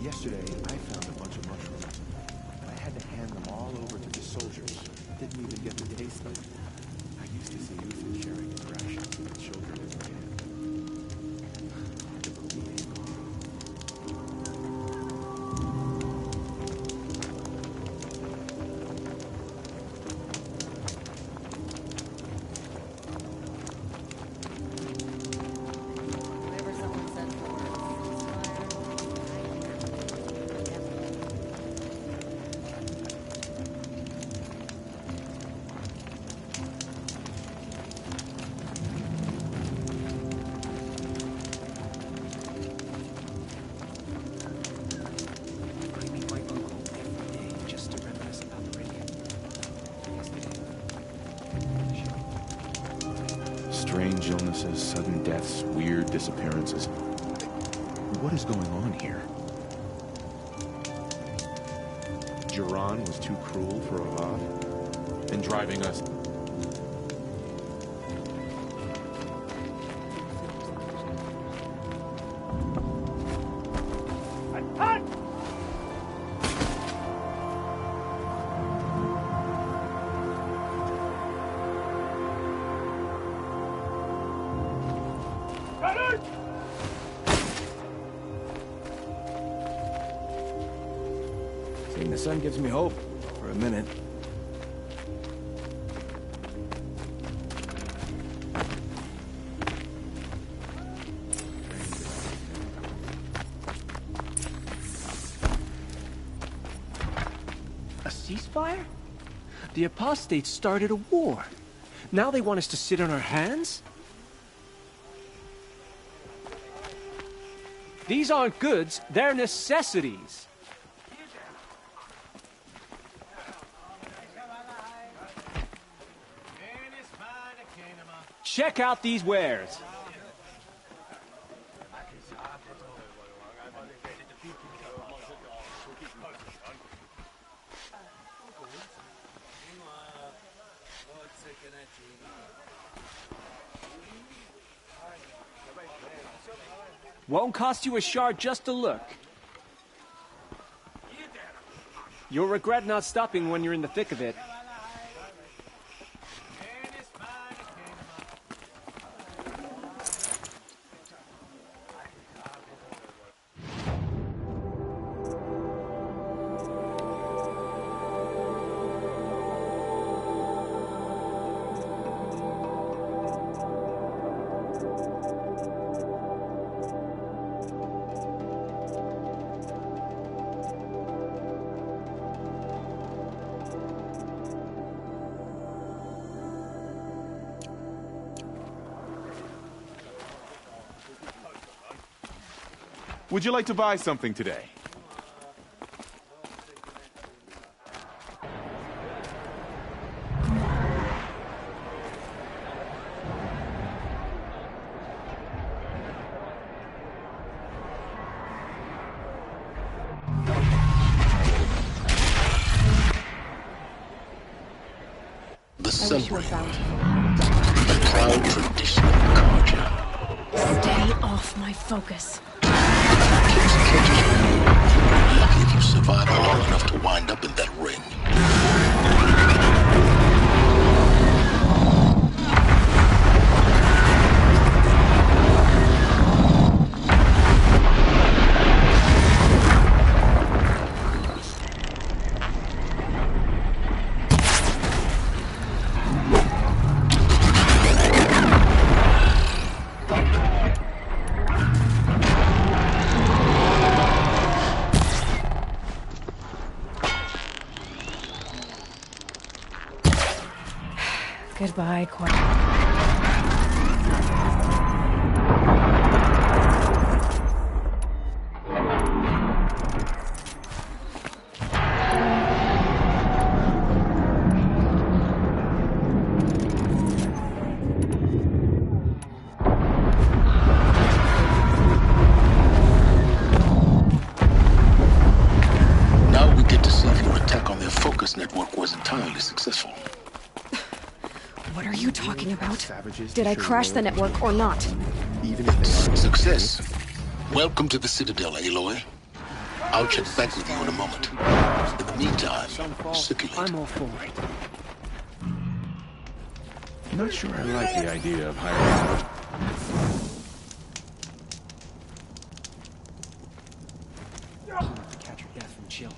Yesterday, I found a bunch of mushrooms, and I had to hand them all over to the soldiers. Didn't even get to taste them. I used to see Ethan sharing his rations with the children in the camp. Hard to believe. Whatever someone said for I meet my uncle every day just to reminisce about the radio. Strange illnesses, sudden deaths, weird disappearances. What is going on here? Duran was too cruel for Avad, and driving us. Seeing the sun gives me hope for a minute. A ceasefire? The apostates started a war. Now they want us to sit on our hands? These aren't goods, they're necessities. Check out these wares. Won't cost you a shard just to look. You'll regret not stopping when you're in the thick of it. Would you like to buy something today? The celebrate the proud tradition of Prochodnya. Stay off my focus. Lucky if you survive long enough to wind up in that ring. Goodbye, Quiet. Now we get to see if your attack on their focus network was entirely successful. What are you talking about? Did I crash the network or not? Even if they are Success. Welcome to the Citadel, Aloy. I'll check back with you in a moment. In the meantime, circulate. I'm all for it. Not sure I like the idea of hiring. To catch her death from chill.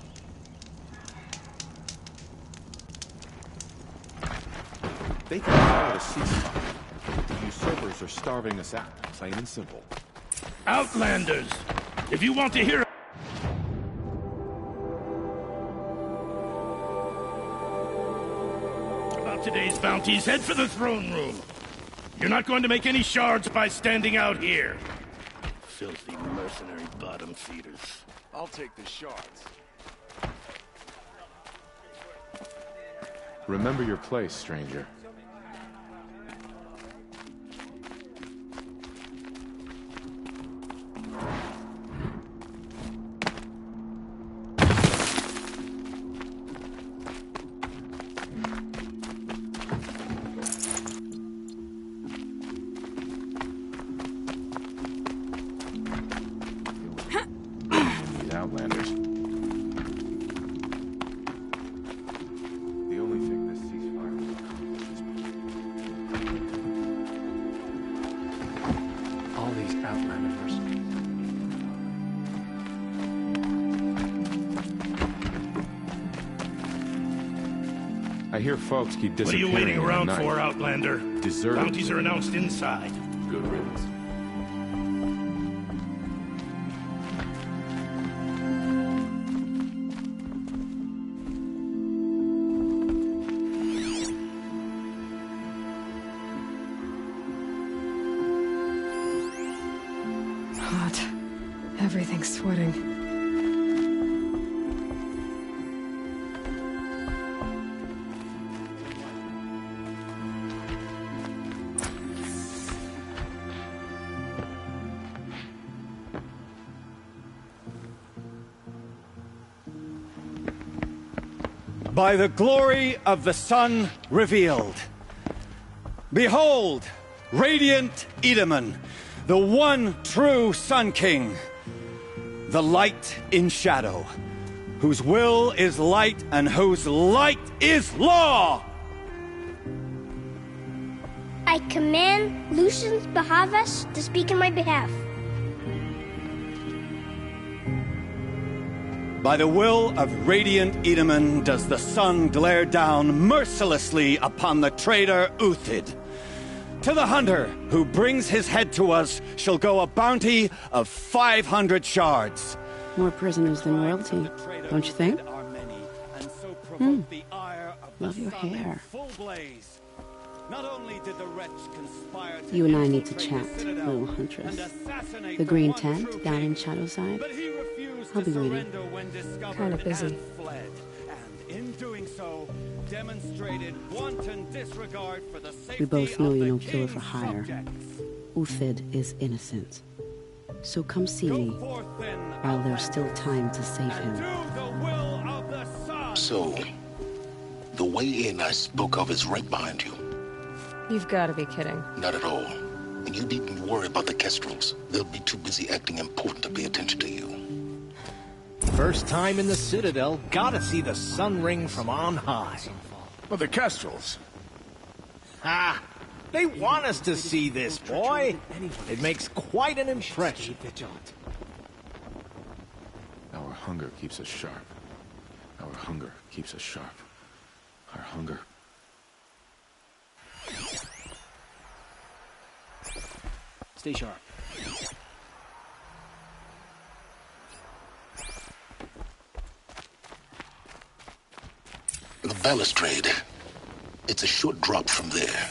They can call it a ceasefire. The usurpers are starving us out, plain and simple. Outlanders, if you want to hear about today's bounties, head for the throne room. You're not going to make any shards by standing out here. Filthy mercenary bottom feeders. I'll take the shards. Remember your place, stranger. These outlanders. The only thing this ceasefire will accomplish is All these outlander mercenaries. I hear folks keep What are disappearing you waiting in the around night. for, Outlander? Deserted. Bounties are announced inside. Good riddance. Hot. Everything's sweating. By the glory of the sun revealed. Behold, radiant Edaman, the one true Sun King, the light in shadow, whose will is light and whose light is law! I command Lucius Bahavas to speak in my behalf. By the will of radiant Edaman does the sun glare down mercilessly upon the traitor Uthid. To the hunter who brings his head to us shall go a bounty of 500 shards. More prisoners than royalty, don't you think? Love your hair. You and I need to chat, little huntress. The green tent down in Shadowside? I'll be waiting. Kinda busy. We both know you're no killer for hire. Uthid is innocent. So come see me, while there's still time to save him. So, the way in I spoke of is right behind you. You've got to be kidding. Not at all. And you needn't worry about the Kestrels. They'll be too busy acting important to pay attention to you. First time in the Citadel, gotta see the sun ring from on high. Well, the Kestrels. Ha! They want us to see this, boy. It makes quite an impression. Our hunger keeps us sharp. Our hunger keeps us sharp. Our hunger. Stay sharp. The balustrade. It's a short drop from there.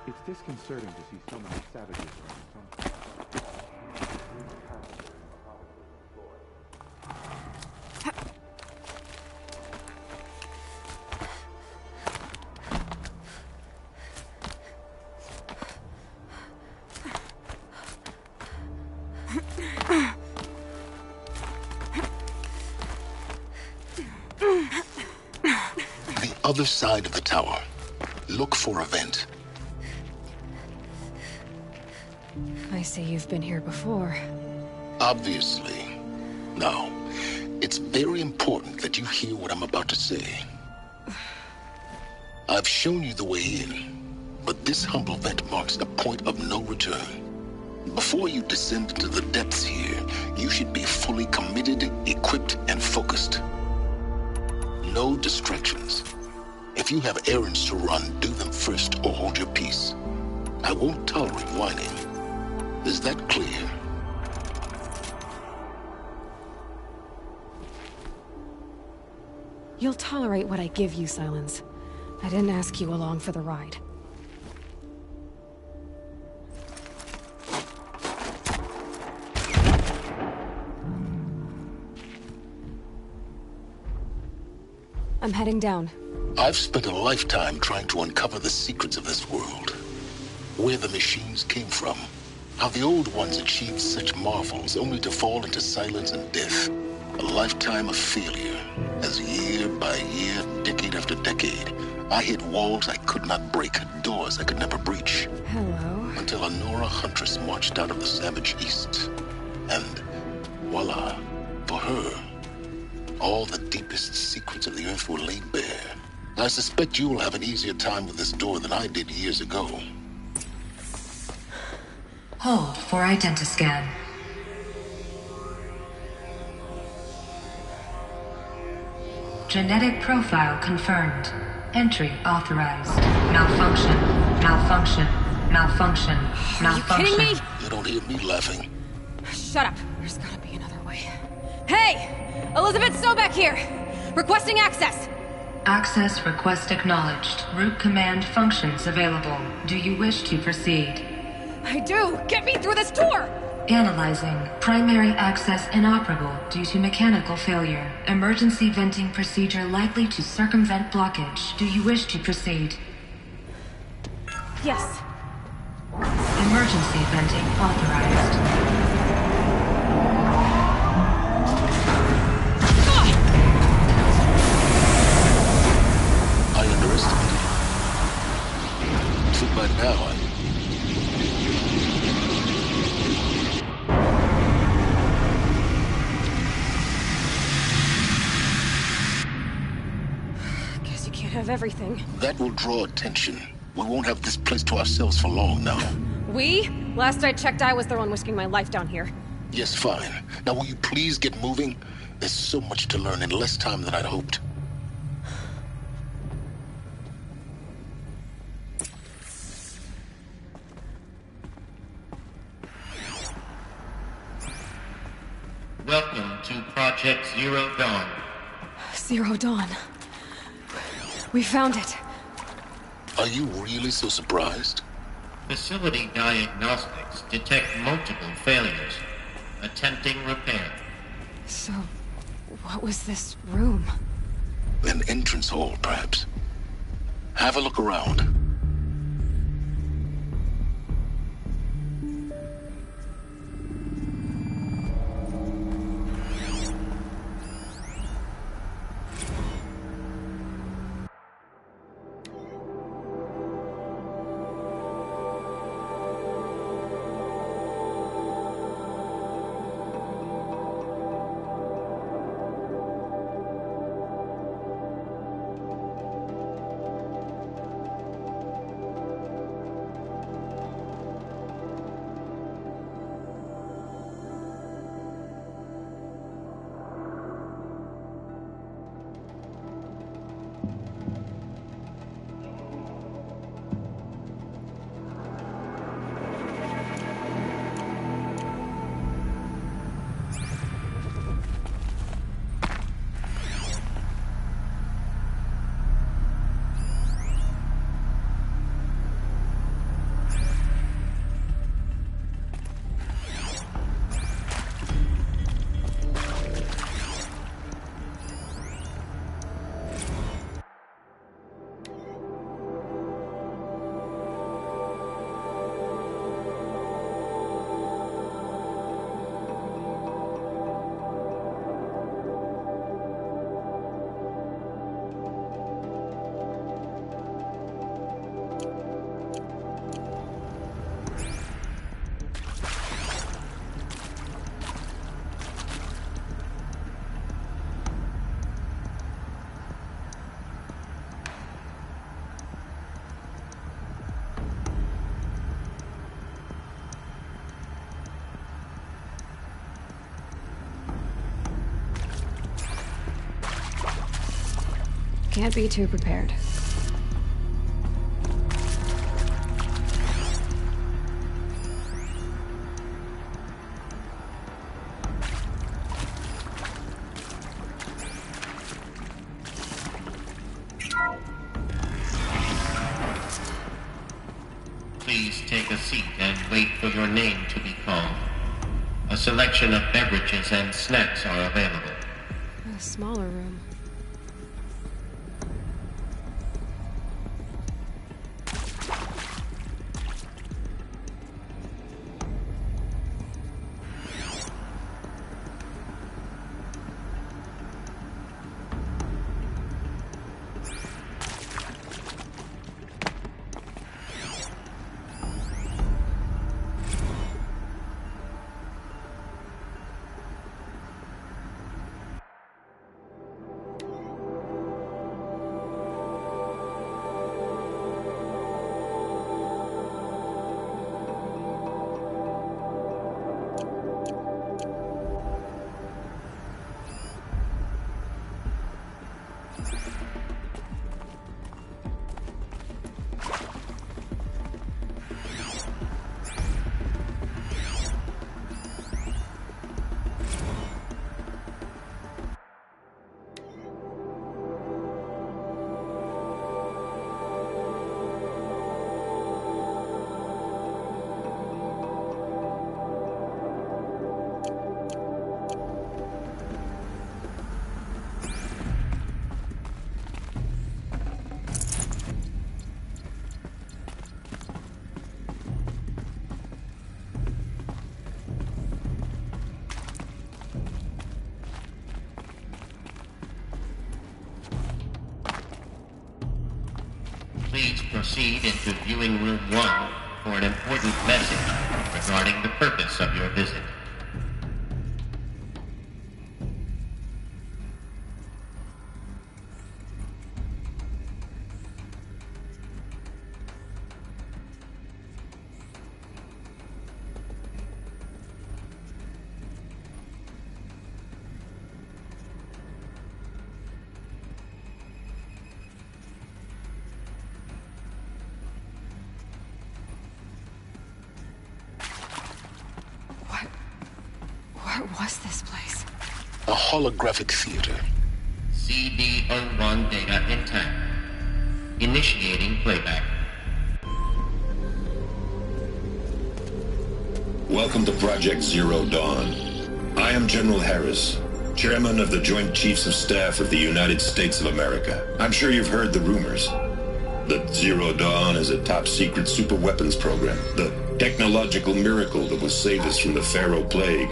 It's disconcerting to see so many savages around. The other side of the tower. Look for a vent. I see you've been here before. Obviously. Now, it's very important that you hear what I'm about to say. I've shown you the way in, but this humble vent marks a point of no return. Before you descend into the depths here, you should be fully committed, equipped, and focused. No distractions. If you have errands to run, do them first or hold your peace. I won't tolerate whining. Is that clear? You'll tolerate what I give you, Silence. I didn't ask you along for the ride. I'm heading down. I've spent a lifetime trying to uncover the secrets of this world. Where the machines came from. How the old ones achieved such marvels only to fall into silence and death. A lifetime of failure. As year by year, decade after decade, I hit walls I could not break, doors I could never breach. Hello. Until a Nora huntress marched out of the savage east. And voila, for her, all the deepest secrets of the earth were laid bare. I suspect you will have an easier time with this door than I did years ago. Hold for identiscan. Genetic profile confirmed. Entry authorized. Malfunction. Malfunction. Malfunction. Malfunction. Are you kidding me? You don't hear me laughing. Shut up. There's gotta be another way. Hey! Elizabeth Sobek here! Requesting access! Access request acknowledged. Root command functions available. Do you wish to proceed? I do! Get me through this door! Analyzing. Primary access inoperable due to mechanical failure. Emergency venting procedure likely to circumvent blockage. Do you wish to proceed? Yes. Emergency venting authorized. I underestimated you. Too bad now, Guess you can't have everything. That will draw attention. We won't have this place to ourselves for long now. We? Last I checked, I was the one risking my life down here. Yes, fine. Now will you please get moving? There's so much to learn in less time than I'd hoped. Welcome to Project Zero Dawn. Zero Dawn. We found it. Are you really so surprised? Facility diagnostics detect multiple failures. Attempting repair. So, what was this room? An entrance hall, perhaps. Have a look around. Can't be too prepared. Please take a seat and wait for your name to be called. A selection of beverages and snacks are available. A smaller room. Please proceed into viewing room 1 for an important message regarding the purpose of your visit. What was this place? A holographic theater. CD01 data intact. Initiating playback. Welcome to Project Zero Dawn. I am General Harris, Chairman of the Joint Chiefs of Staff of the United States of America. I'm sure you've heard the rumors that Zero Dawn is a top-secret superweapons program, the technological miracle that will save us from the Pharaoh Plague,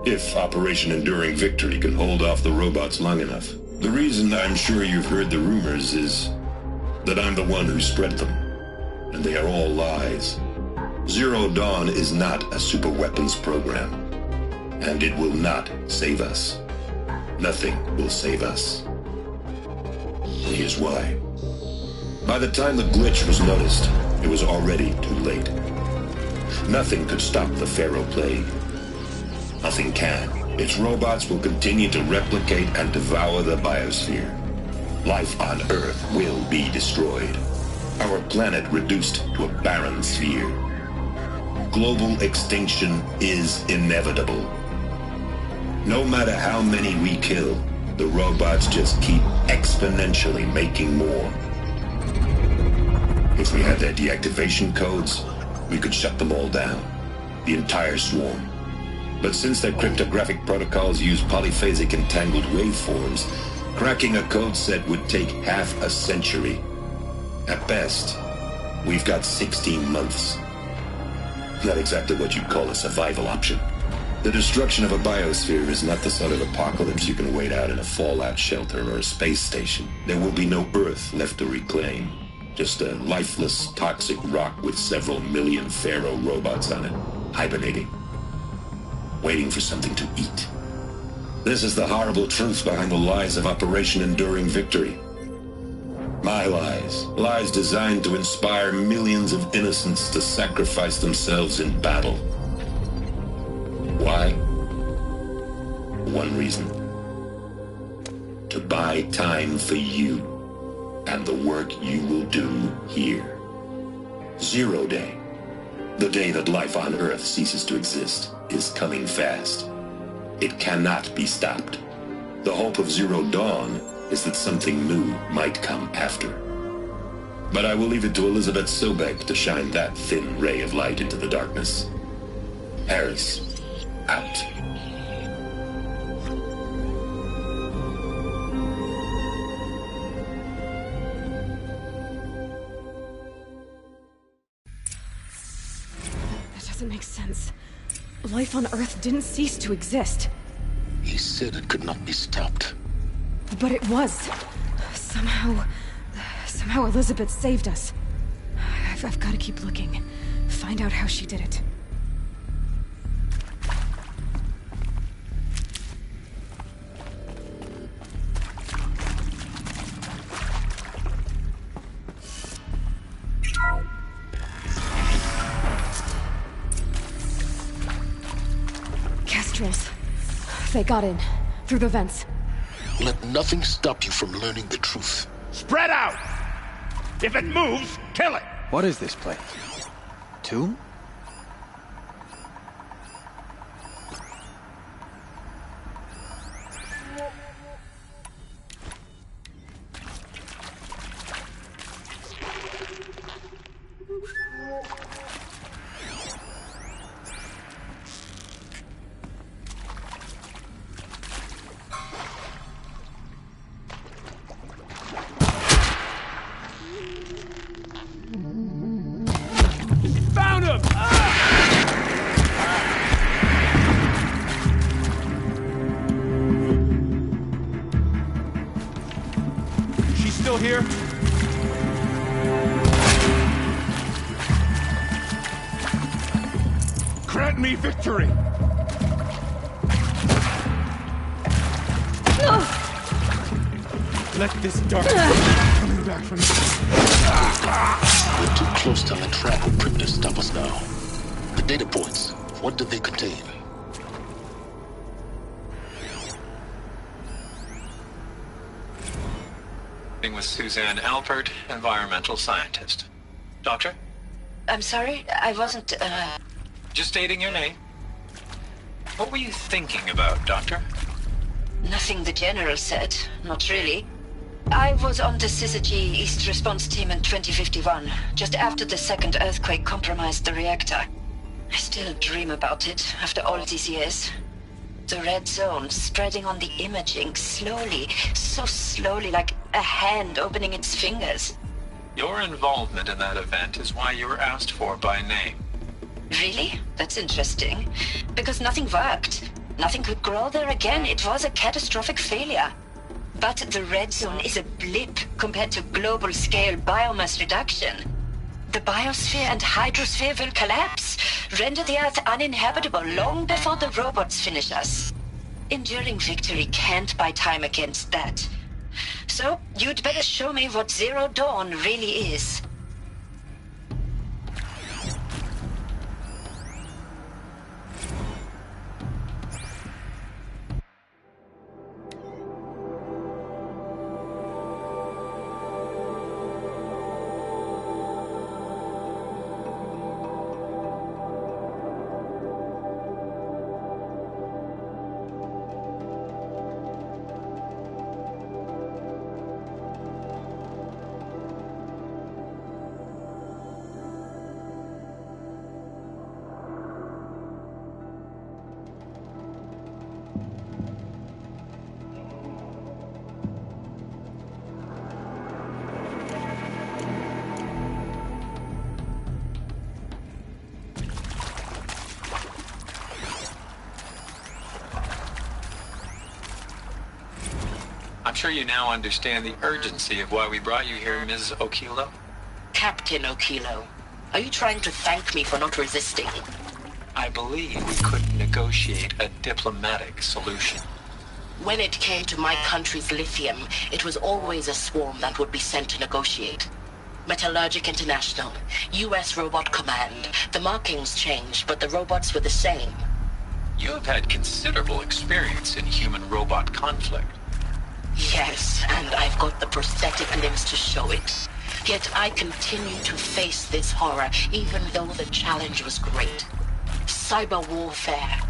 if Operation Enduring Victory can hold off the robots long enough. The reason I'm sure you've heard the rumors is that I'm the one who spread them, and they are all lies. Zero Dawn is not a superweapons program, and it will not save us. Nothing will save us. Here's why. By the time the glitch was noticed, it was already too late. Nothing could stop the Pharaoh Plague. Nothing can. Its robots will continue to replicate and devour the biosphere. Life on Earth will be destroyed. Our planet reduced to a barren sphere. Global extinction is inevitable. No matter how many we kill, the robots just keep exponentially making more. If we had their deactivation codes, we could shut them all down. The entire swarm. But since their cryptographic protocols use polyphasic entangled waveforms, cracking a code set would take half a century. At best, we've got 16 months. Not exactly what you'd call a survival option. The destruction of a biosphere is not the sort of apocalypse you can wait out in a fallout shelter or a space station. There will be no Earth left to reclaim. Just a lifeless, toxic rock with several million Pharaoh robots on it, hibernating. Waiting for something to eat. This is the horrible truth behind the lies of Operation Enduring Victory. My lies. Lies designed to inspire millions of innocents to sacrifice themselves in battle. Why? One reason. To buy time for you. and the work you will do here. 0 Day, the day that life on Earth ceases to exist, is coming fast. It cannot be stopped. The hope of Zero Dawn is that something new might come after. But I will leave it to Elizabeth Sobek to shine that thin ray of light into the darkness. Harris, out. That doesn't make sense. Life on Earth didn't cease to exist. He said it could not be stopped. But it was. Somehow Elizabeth saved us. I've got to keep looking. Find out how she did it. Kestrels. They got in. Through the vents. Let nothing stop you from learning the truth. Spread out! If it moves, kill it! What is this place? Tomb? Found him! She's still here? Grant me victory! Let this darkness coming back from We're too close to let trap or primitive stop us now. The data points, what do they contain? With Suzanne Alpert, environmental scientist. Doctor? I'm sorry, I wasn't, Just stating your name. What were you thinking about, Doctor? Nothing the General said, not really. I was on the Syzygy East Response Team in 2051, just after the second earthquake compromised the reactor. I still dream about it, after all these years. The red zone spreading on the imaging, slowly, so slowly, like a hand opening its fingers. Your involvement in that event is why you were asked for by name. Really? That's interesting. Because nothing worked. Nothing could grow there again. It was a catastrophic failure. But the red zone is a blip compared to global-scale biomass reduction. The biosphere and hydrosphere will collapse, render the Earth uninhabitable long before the robots finish us. Enduring victory can't buy time against that. So, you'd better show me what Zero Dawn really is. I'm sure you now understand the urgency of why we brought you here, Ms. Okilo. Captain Okilo, are you trying to thank me for not resisting? I believe we could negotiate a diplomatic solution. When it came to my country's lithium, it was always a swarm that would be sent to negotiate. Metallurgic International, U.S. Robot Command. The markings changed, but the robots were the same. You have had considerable experience in human-robot conflict. Yes, and I've got the prosthetic limbs to show it. Yet I continue to face this horror, even though the challenge was great. Cyber warfare.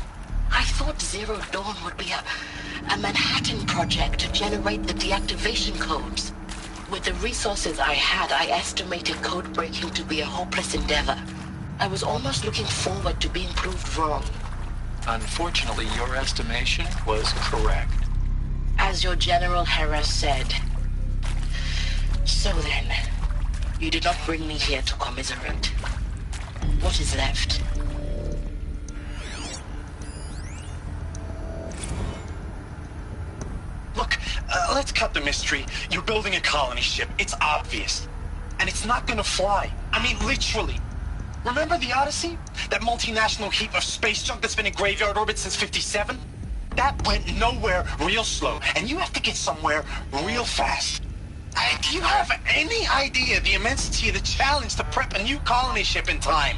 I thought Zero Dawn would be a Manhattan project to generate the deactivation codes. With the resources I had, I estimated code breaking to be a hopeless endeavor. I was almost looking forward to being proved wrong. Unfortunately, your estimation was correct. As your General Harris said. So then, you did not bring me here to commiserate. What is left? Look, let's cut the mystery. You're building a colony ship. It's obvious. And it's not gonna fly. I mean, literally. Remember the Odyssey? That multinational heap of space junk that's been in graveyard orbit since 57? That went nowhere real slow. And you have to get somewhere real fast. Do you have any idea the immensity of the challenge to prep a new colony ship in time?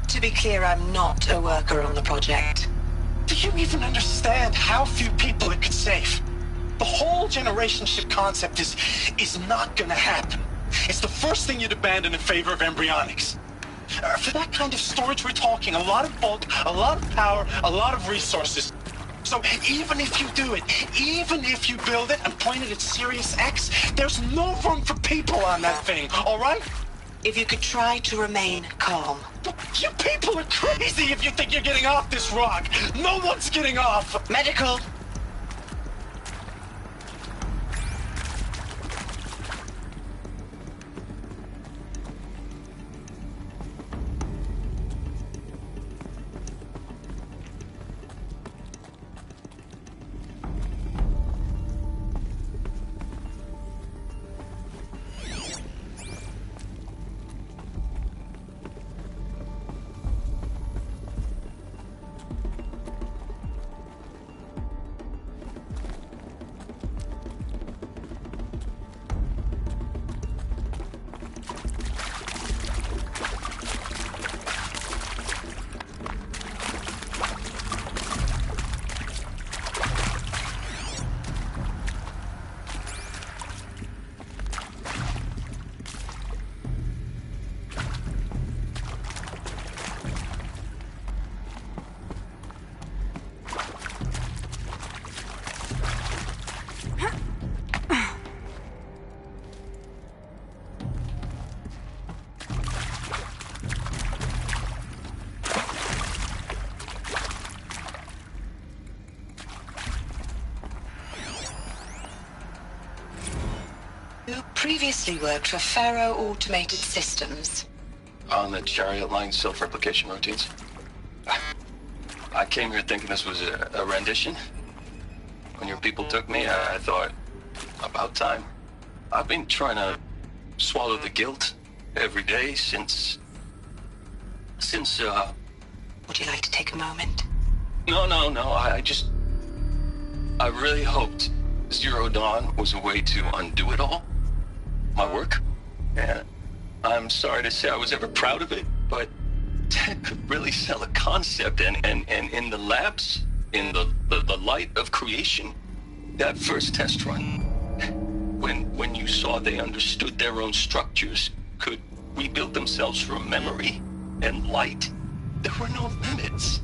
To be clear, I'm not a worker on the project. Do you even understand how few people it could save? The whole generation ship concept is not gonna happen. It's the first thing you'd abandon in favor of embryonics. For that kind of storage, we're talking a lot of bulk, a lot of power, a lot of resources. So even if you do it, even if you build it and point it at Sirius X, there's no room for people on that thing, all right? If you could try to remain calm. You people are crazy if you think you're getting off this rock. No one's getting off. Medical. Previously worked for Faro Automated Systems. On the Chariot Line self-replication routines? I came here thinking this was a rendition. When your people took me, I thought, about time. I've been trying to swallow the guilt every day since... Would you like to take a moment? No, I really hoped Zero Dawn was a way to undo it all. My work. And I'm sorry to say I was ever proud of it, but Ted could really sell a concept, and in the labs, in the light of creation, that first test run, when you saw they understood their own structures, could rebuild themselves from memory and light, there were no limits.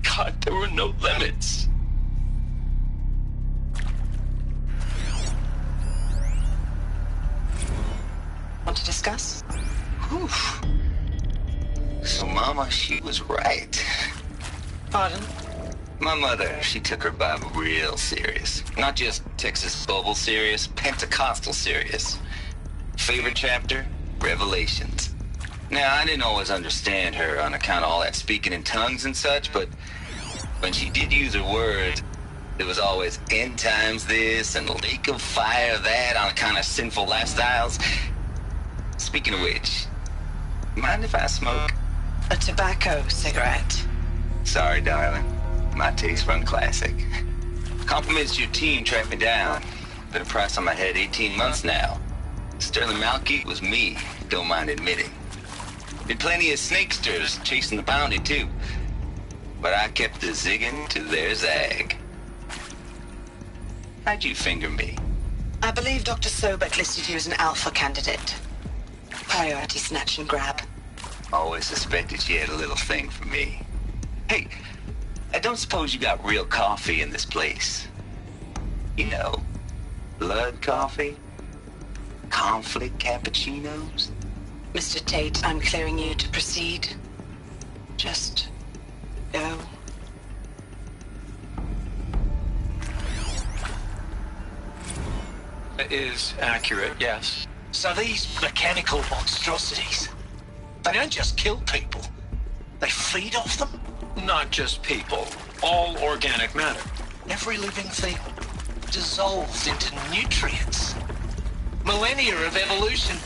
God, there were no limits. Want to discuss? Oof. So Mama, she was right. Pardon? My mother, she took her Bible real serious. Not just Texas Bible serious, Pentecostal serious. Favorite chapter? Revelations. Now, I didn't always understand her on account of all that speaking in tongues and such, but when she did use her words, there was always end times this and lake of fire that on account of sinful lifestyles. Speaking of which, mind if I smoke? A tobacco cigarette. Sorry, darling. My taste run classic. Compliments to your team tracked me down. Been a price on my head 18 months now. Sterling Malky was me, don't mind admitting. Did plenty of snakesters chasing the bounty too. But I kept the zigging to their zag. How'd you finger me? I believe Dr. Sobek listed you as an alpha candidate. Priority snatch and grab. Always suspected she had a little thing for me. Hey, I don't suppose you got real coffee in this place? You know, blood coffee? Conflict cappuccinos? Mr. Tate, I'm clearing you to proceed. Just go. It is accurate, yes. So these mechanical monstrosities, they don't just kill people, they feed off them? Not just people, all organic matter. Every living thing dissolved into nutrients. Millennia of evolution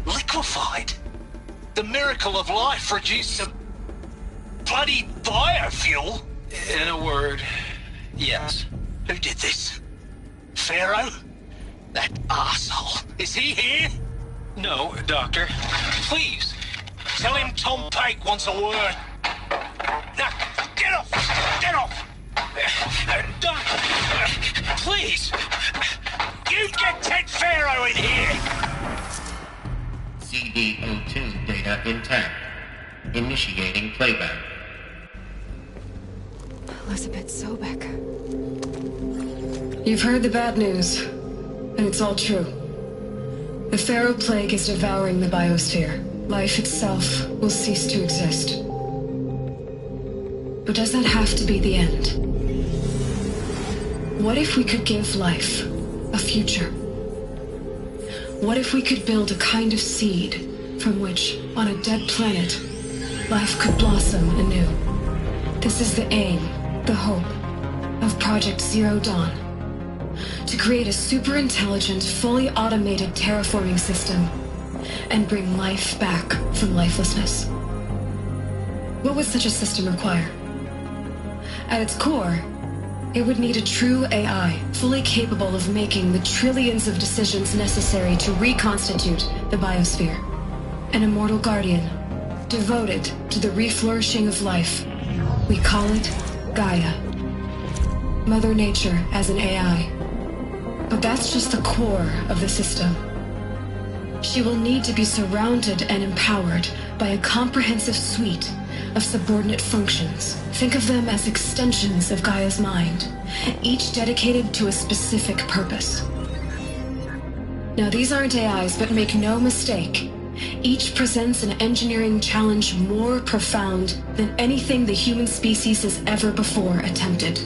liquefied. The miracle of life produced some bloody biofuel. In a word, yes. Who did this? Pharaoh? That asshole. Is he here? No, Doctor. Please, tell him Tom Pike wants a word. Now, get off! Get off! Doc, please! You get Ted Pharaoh in here! CD02 data intact. Initiating playback. Elizabeth Sobek. You've heard the bad news, and it's all true. The Pharaoh Plague is devouring the biosphere. Life itself will cease to exist. But does that have to be the end? What if we could give life a future? What if we could build a kind of seed from which, on a dead planet, life could blossom anew? This is the aim, the hope, of Project Zero Dawn. To create a super-intelligent, fully automated terraforming system and bring life back from lifelessness. What would such a system require? At its core, it would need a true AI, fully capable of making the trillions of decisions necessary to reconstitute the biosphere. An immortal guardian, devoted to the reflourishing of life. We call it Gaia. Mother Nature as an AI. But that's just the core of the system. She will need to be surrounded and empowered by a comprehensive suite of subordinate functions. Think of them as extensions of Gaia's mind, each dedicated to a specific purpose. Now, these aren't AIs, but make no mistake, each presents an engineering challenge more profound than anything the human species has ever before attempted.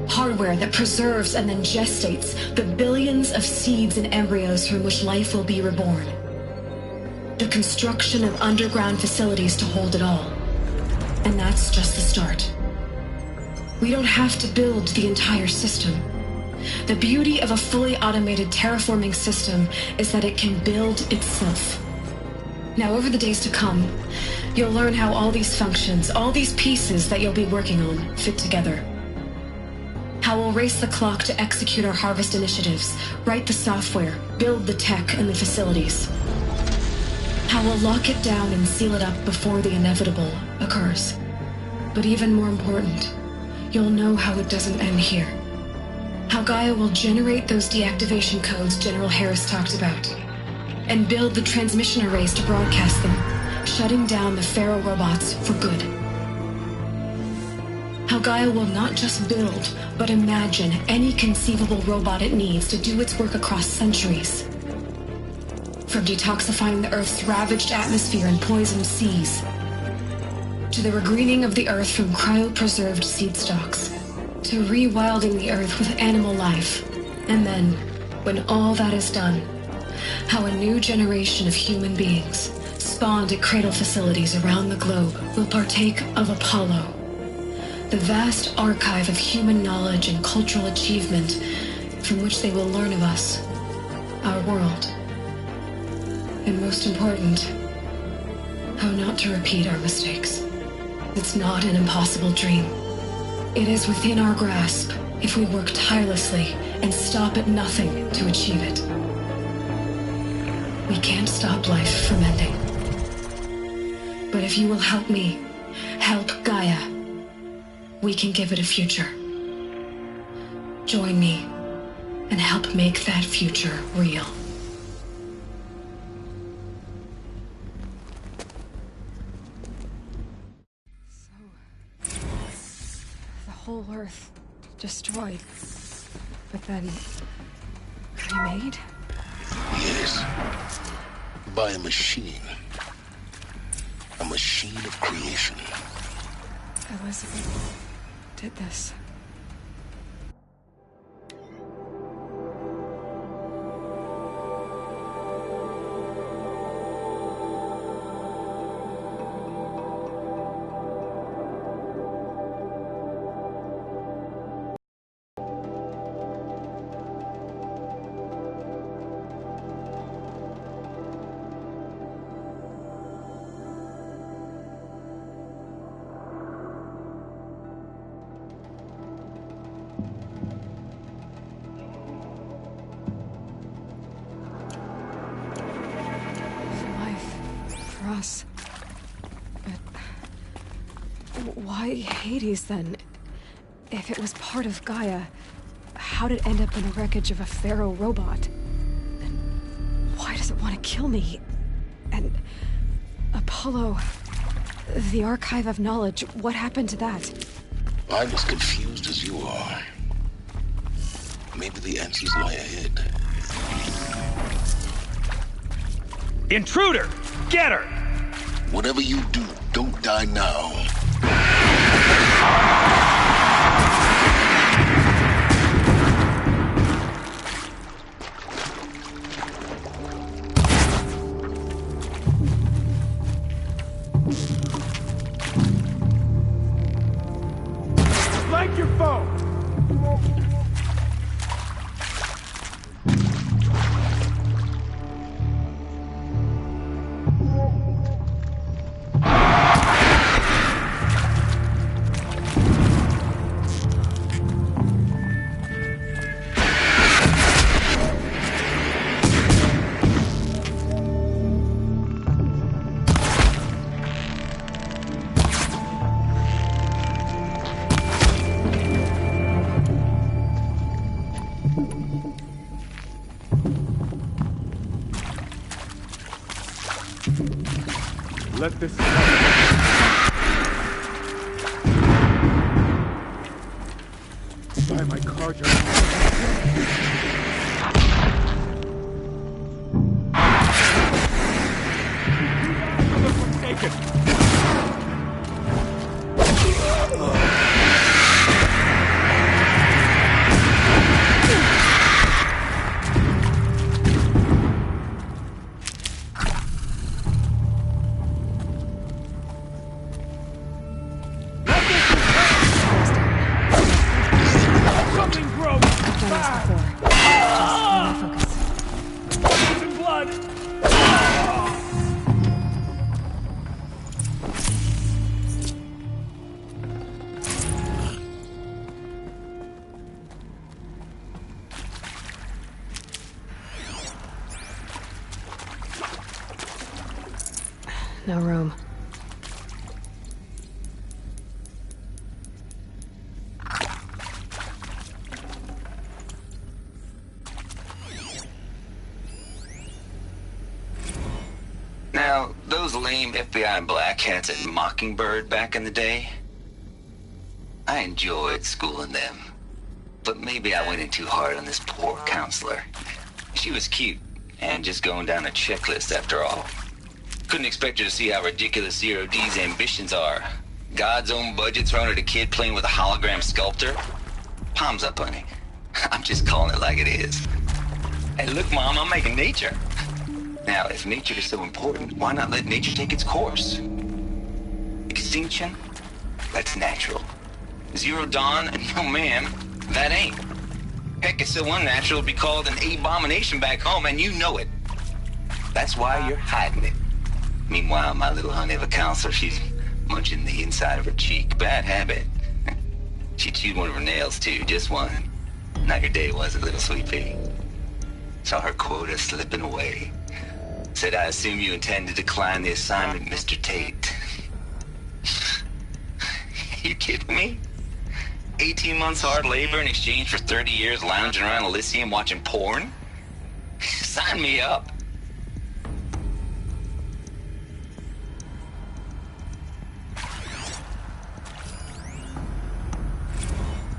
Hardware that preserves and then gestates the billions of seeds and embryos from which life will be reborn. The construction of underground facilities to hold it all. And that's just the start. We don't have to build the entire system. The beauty of a fully automated terraforming system is that it can build itself. Now, over the days to come, you'll learn how all these functions, all these pieces that you'll be working on, fit together. How we'll race the clock to execute our harvest initiatives, write the software, build the tech and the facilities. How we'll lock it down and seal it up before the inevitable occurs. But even more important, you'll know how it doesn't end here. How Gaia will generate those deactivation codes General Harris talked about, and build the transmission arrays to broadcast them, shutting down the Pharaoh robots for good. How Gaia will not just build, but imagine any conceivable robot it needs to do its work across centuries. From detoxifying the Earth's ravaged atmosphere and poisoned seas, to the regreening of the Earth from cryopreserved seed stalks, to rewilding the Earth with animal life. And then, when all that is done, how a new generation of human beings, spawned at cradle facilities around the globe, will partake of Apollo, the vast archive of human knowledge and cultural achievement from which they will learn of us, our world. And most important, how not to repeat our mistakes. It's not an impossible dream. It is within our grasp if we work tirelessly and stop at nothing to achieve it. We can't stop life from ending. But if you will help me, help Gaia, we can give it a future. Join me and help make that future real. The whole Earth destroyed, but then remade? Yes. By a machine. A machine of creation. Elizabeth did this. Us. But why Hades then? If it was part of Gaia, how did it end up in the wreckage of a pharaoh robot? And why does it want to kill me? And Apollo, the Archive of Knowledge, what happened to that? I'm as confused as you are. Maybe the answers lie ahead. Intruder! Get her! Whatever you do, don't die now. Flank your foe! Let this buy my car jump. Take it. No room. Now, those lame FBI black hats at Mockingbird back in the day, I enjoyed schooling them. But maybe I went in too hard on this poor counselor. She was cute, and just going down a checklist after all. Couldn't expect her to see how ridiculous Zero D's ambitions are. God's own budget thrown at a kid playing with a hologram sculptor? Palms up, honey. I'm just calling it like it is. Hey, look, Mom, I'm making nature. Now, if nature is so important, why not let nature take its course? Extinction? That's natural. Zero Dawn? No, ma'am, that ain't. Heck, it's so unnatural to be called an abomination back home, and you know it. That's why you're hiding it. Meanwhile, my little honey of a counselor, she's munching the inside of her cheek. Bad habit. She chewed one of her nails, too, just one. Not your day, was it, little sweet pea? Saw her quota slipping away. Said, I assume you intend to decline the assignment, Mr. Tate. You kidding me? 18 months hard labor in exchange for 30 years lounging around Elysium watching porn? Sign me up.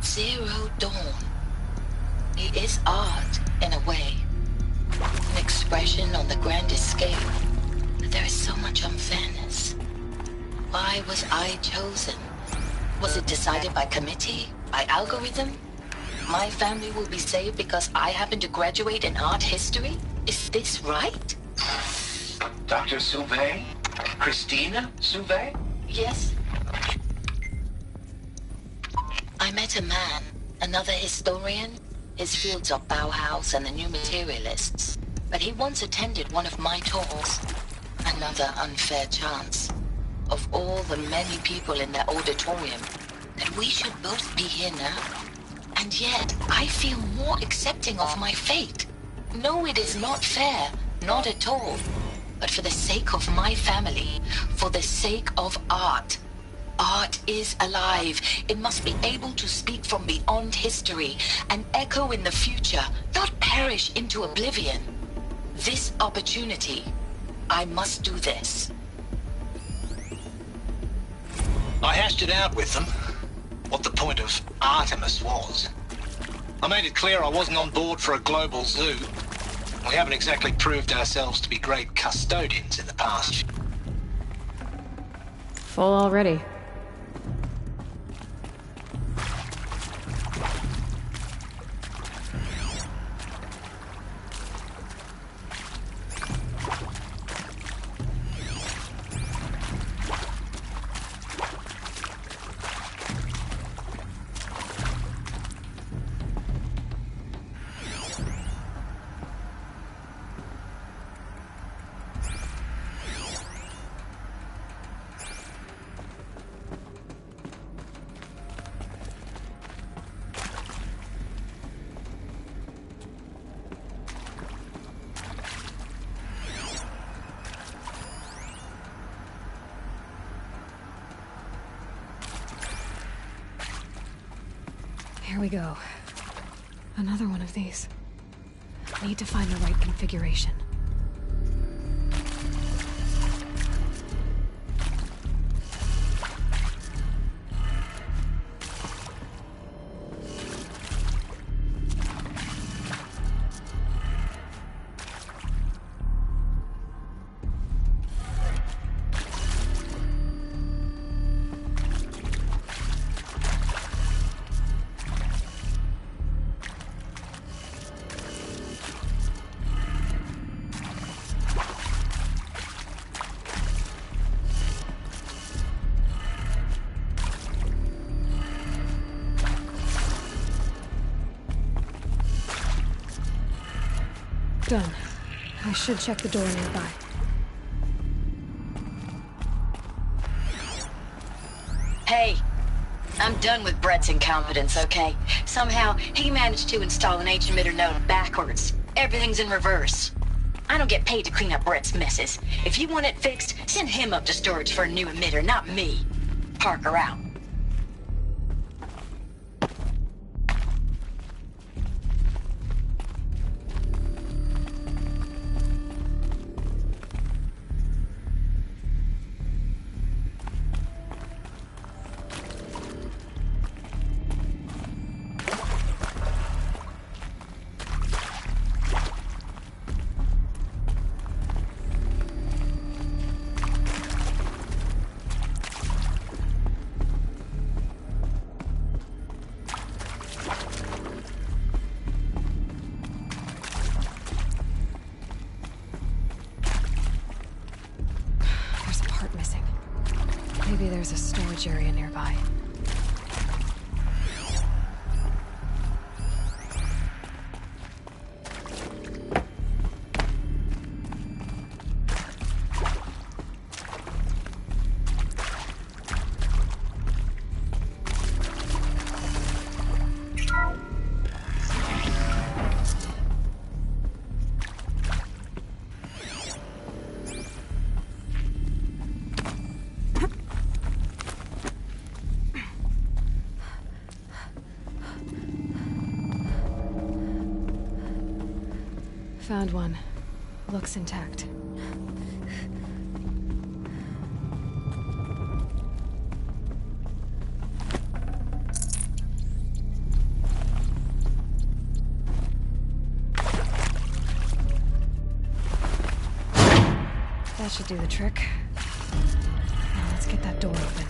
Zero Dawn. It is art, in a way. An expression on the grandest scale. But there is so much unfairness. Why was I chosen? Was it decided by committee? By algorithm? My family will be saved because I happen to graduate in art history? Is this right? Dr. Sauvé? Christina Sauvé? Yes. I met a man, another historian. His fields are Bauhaus and the New Materialists. But he once attended one of my talks. Another unfair chance. Of all the many people in that auditorium, that we should both be here now. And yet, I feel more accepting of my fate. No, it is not fair. Not at all. But for the sake of my family, for the sake of art. Art is alive. It must be able to speak from beyond history and echo in the future, not perish into oblivion. This opportunity, I must do this. I hashed it out with them, what the point of Artemis was. I made it clear I wasn't on board for a global zoo. We haven't exactly proved ourselves to be great custodians in the past. Full already. Here we go. Another one of these. Need to find the right configuration. Done. I should check the door nearby. Hey, I'm done with Brett's incompetence, okay? Somehow, he managed to install an H-emitter node backwards. Everything's in reverse. I don't get paid to clean up Brett's messes. If you want it fixed, send him up to storage for a new emitter, not me. Parker out. Maybe there's a storage area nearby. Found one. Looks intact. That should do the trick. Now let's get that door open.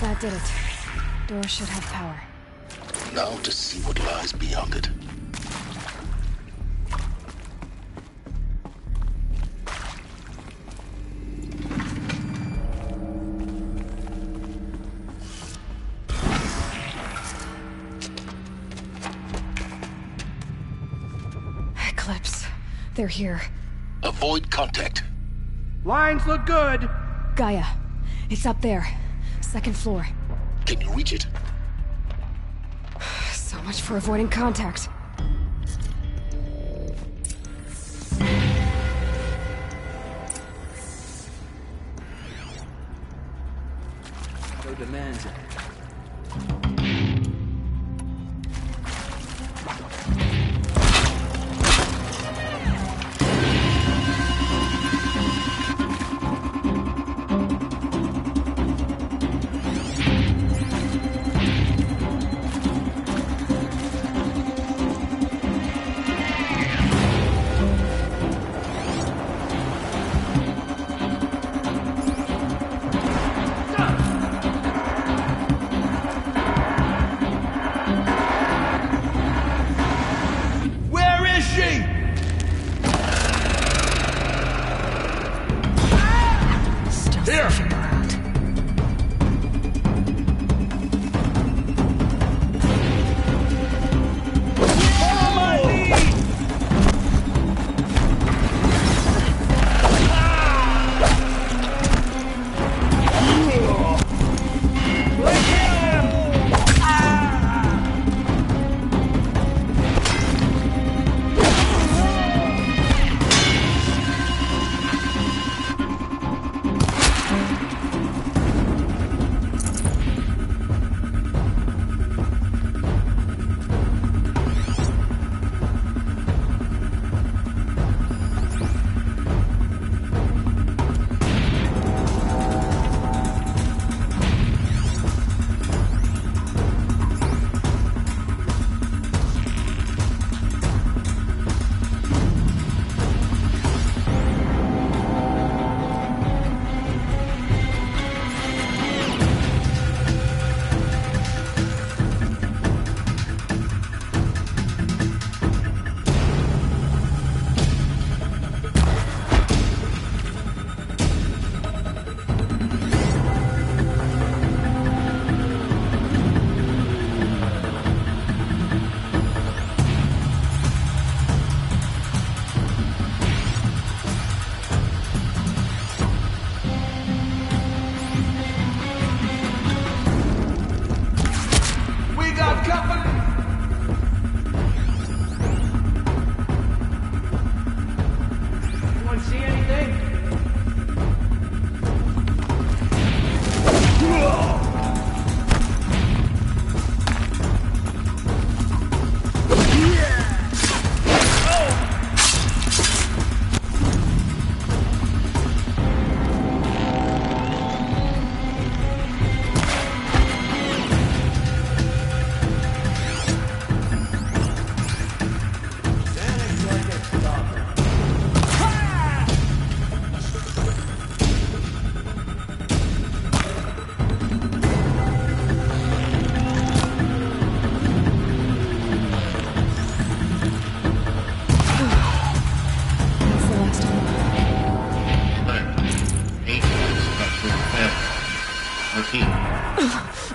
That did it. Door should have power. Now to see what lies beyond it. Eclipse. They're here. Avoid contact. Lines look good. Gaia. It's up there. Second floor. Can you reach it? So much for avoiding contact. Shadow demands it.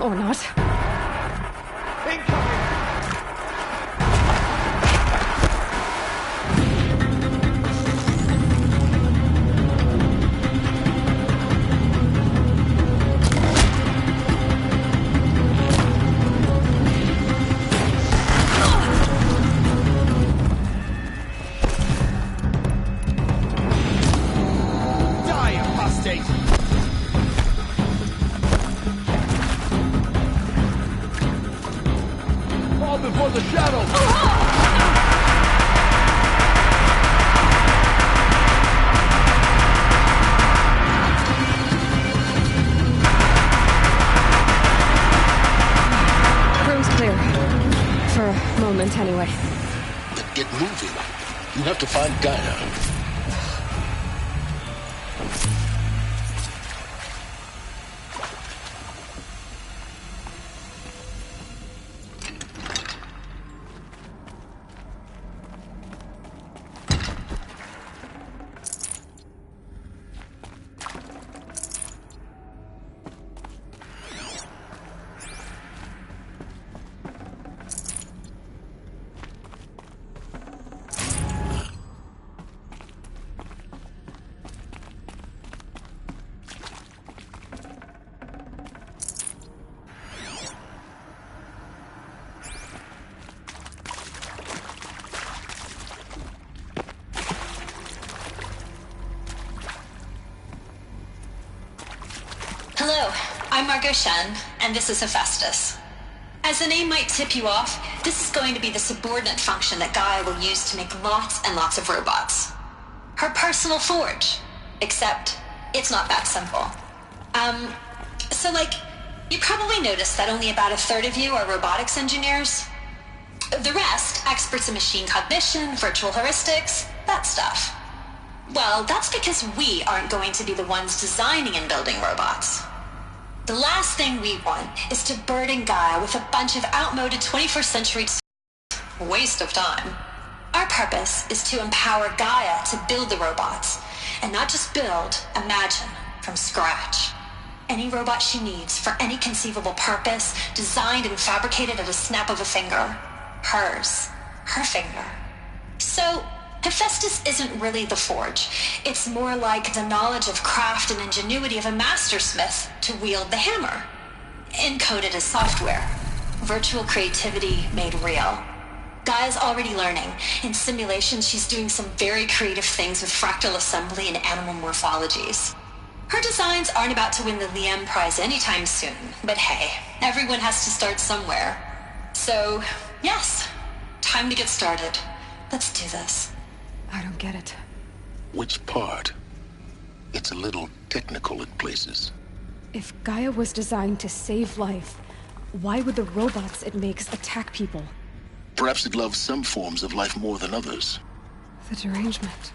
Or not. Before the shadow! Room's clear. For a moment, anyway. Then get moving. You have to find Gaia. I'm Margot Shen, and this is Hephaestus. As the name might tip you off, this is going to be the subordinate function that Gaia will use to make lots and lots of robots. Her personal forge. Except, it's not that simple. So you probably noticed that only about a third of you are robotics engineers. The rest, experts in machine cognition, virtual heuristics, that stuff. Well, that's because we aren't going to be the ones designing and building robots. The last thing we want is to burden Gaia with a bunch of outmoded 21st century waste of time. Our purpose is to empower Gaia to build the robots, and not just build, imagine, from scratch. Any robot she needs for any conceivable purpose, designed and fabricated at a snap of a finger. Hers. Her finger. So, Hephaestus isn't really the forge. It's more like the knowledge of craft and ingenuity of a mastersmith to wield the hammer. Encoded as software. Virtual creativity made real. Gaia's already learning. In simulations, she's doing some very creative things with fractal assembly and animal morphologies. Her designs aren't about to win the Liam Prize anytime soon, but hey, everyone has to start somewhere. So, yes, time to get started. Let's do this. I don't get it. Which part? It's a little technical in places. If Gaia was designed to save life, why would the robots it makes attack people? Perhaps it loves some forms of life more than others. The derangement.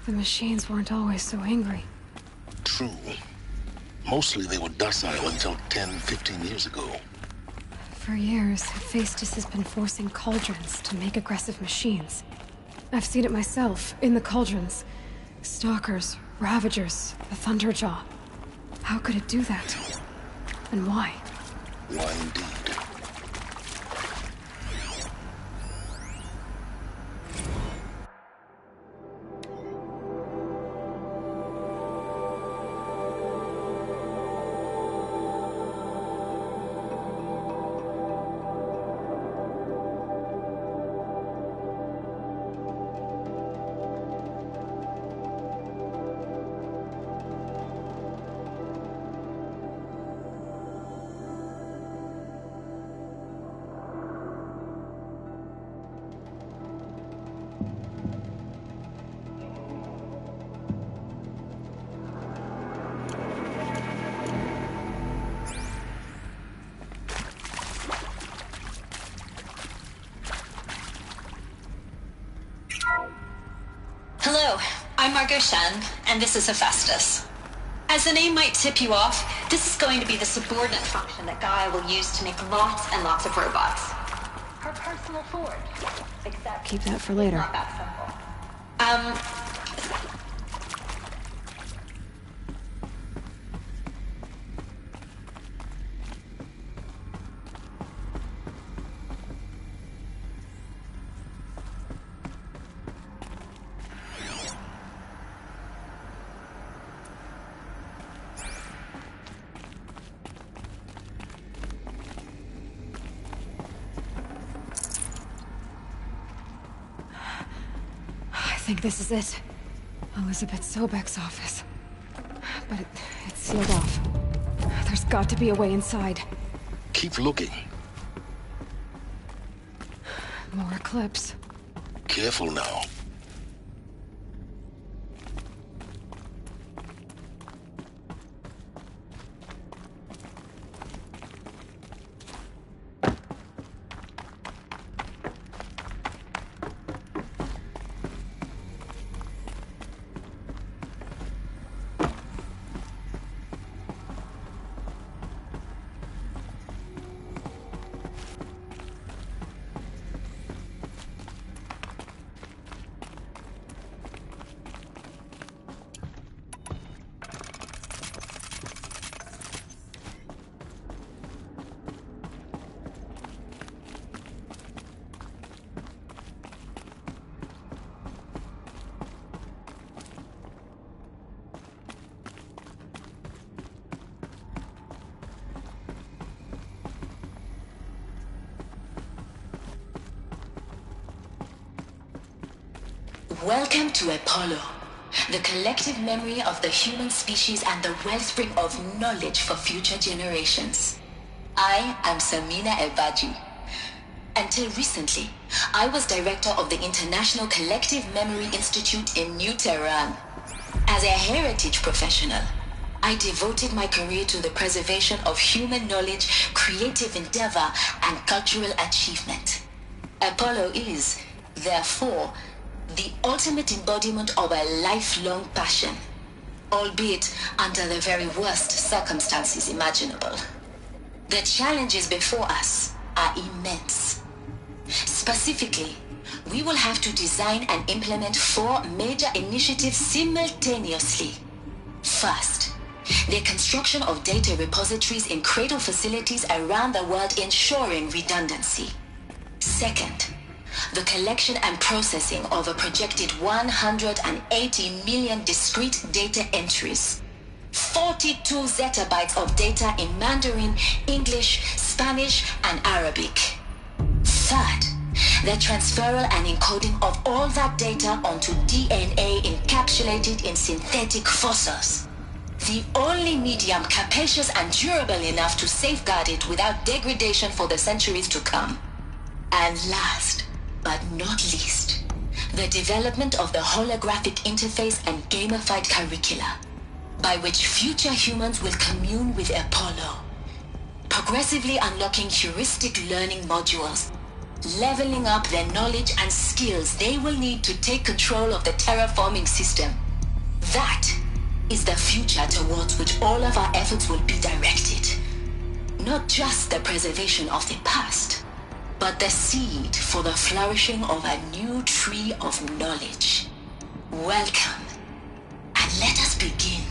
The machines weren't always so angry. True. Mostly they were docile until 10, 15 years ago. For years, Hephaestus has been forcing cauldrons to make aggressive machines. I've seen it myself, in the cauldrons. Stalkers, Ravagers, the Thunderjaw. How could it do that? And why? Why indeed? Hello, I'm Margot Shen, and this is Hephaestus. As the name might tip you off, this is going to be the subordinate function that Gaia will use to make lots and lots of robots. Her personal forge. Except keep that for later. Not that simple. I think this is it. Elizabeth Sobek's office. But it's sealed off. There's got to be a way inside. Keep looking. More eclipse. Careful now. Welcome to Apollo. the collective memory of the human species and the wellspring of knowledge for future generations. I am Samina Elbaji. Until recently, I was director of the International Collective Memory Institute in New Tehran. As a heritage professional, I devoted my career to the preservation of human knowledge, creative endeavor, and cultural achievement. Apollo is, therefore, the ultimate embodiment of a lifelong passion, albeit under the very worst circumstances imaginable. The challenges before us are immense. Specifically, we will have to design and implement 4 major initiatives simultaneously. First, the construction of data repositories in cradle facilities around the world, ensuring redundancy. Second, the collection and processing of a projected 180 million discrete data entries, 42 zettabytes of data in Mandarin, English, Spanish, and Arabic. Third, the transferal and encoding of all that data onto DNA encapsulated in synthetic fossils, the only medium capacious and durable enough to safeguard it without degradation for the centuries to come. And last, but not least, the development of the holographic interface and gamified curricula, by which future humans will commune with Apollo, progressively unlocking heuristic learning modules, leveling up their knowledge and skills they will need to take control of the terraforming system. That is the future towards which all of our efforts will be directed. Not just the preservation of the past, but the seed for the flourishing of a new tree of knowledge. Welcome, and let us begin.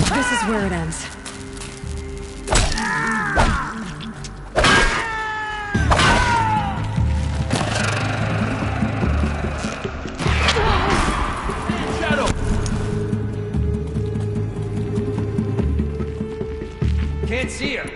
This is where it ends. Shadow! Can't see her.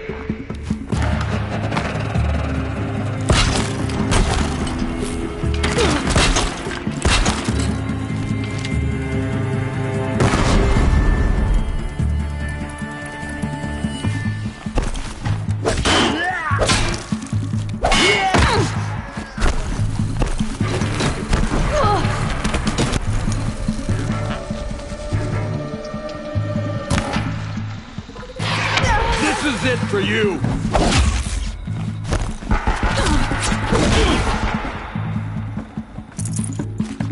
This is it for you!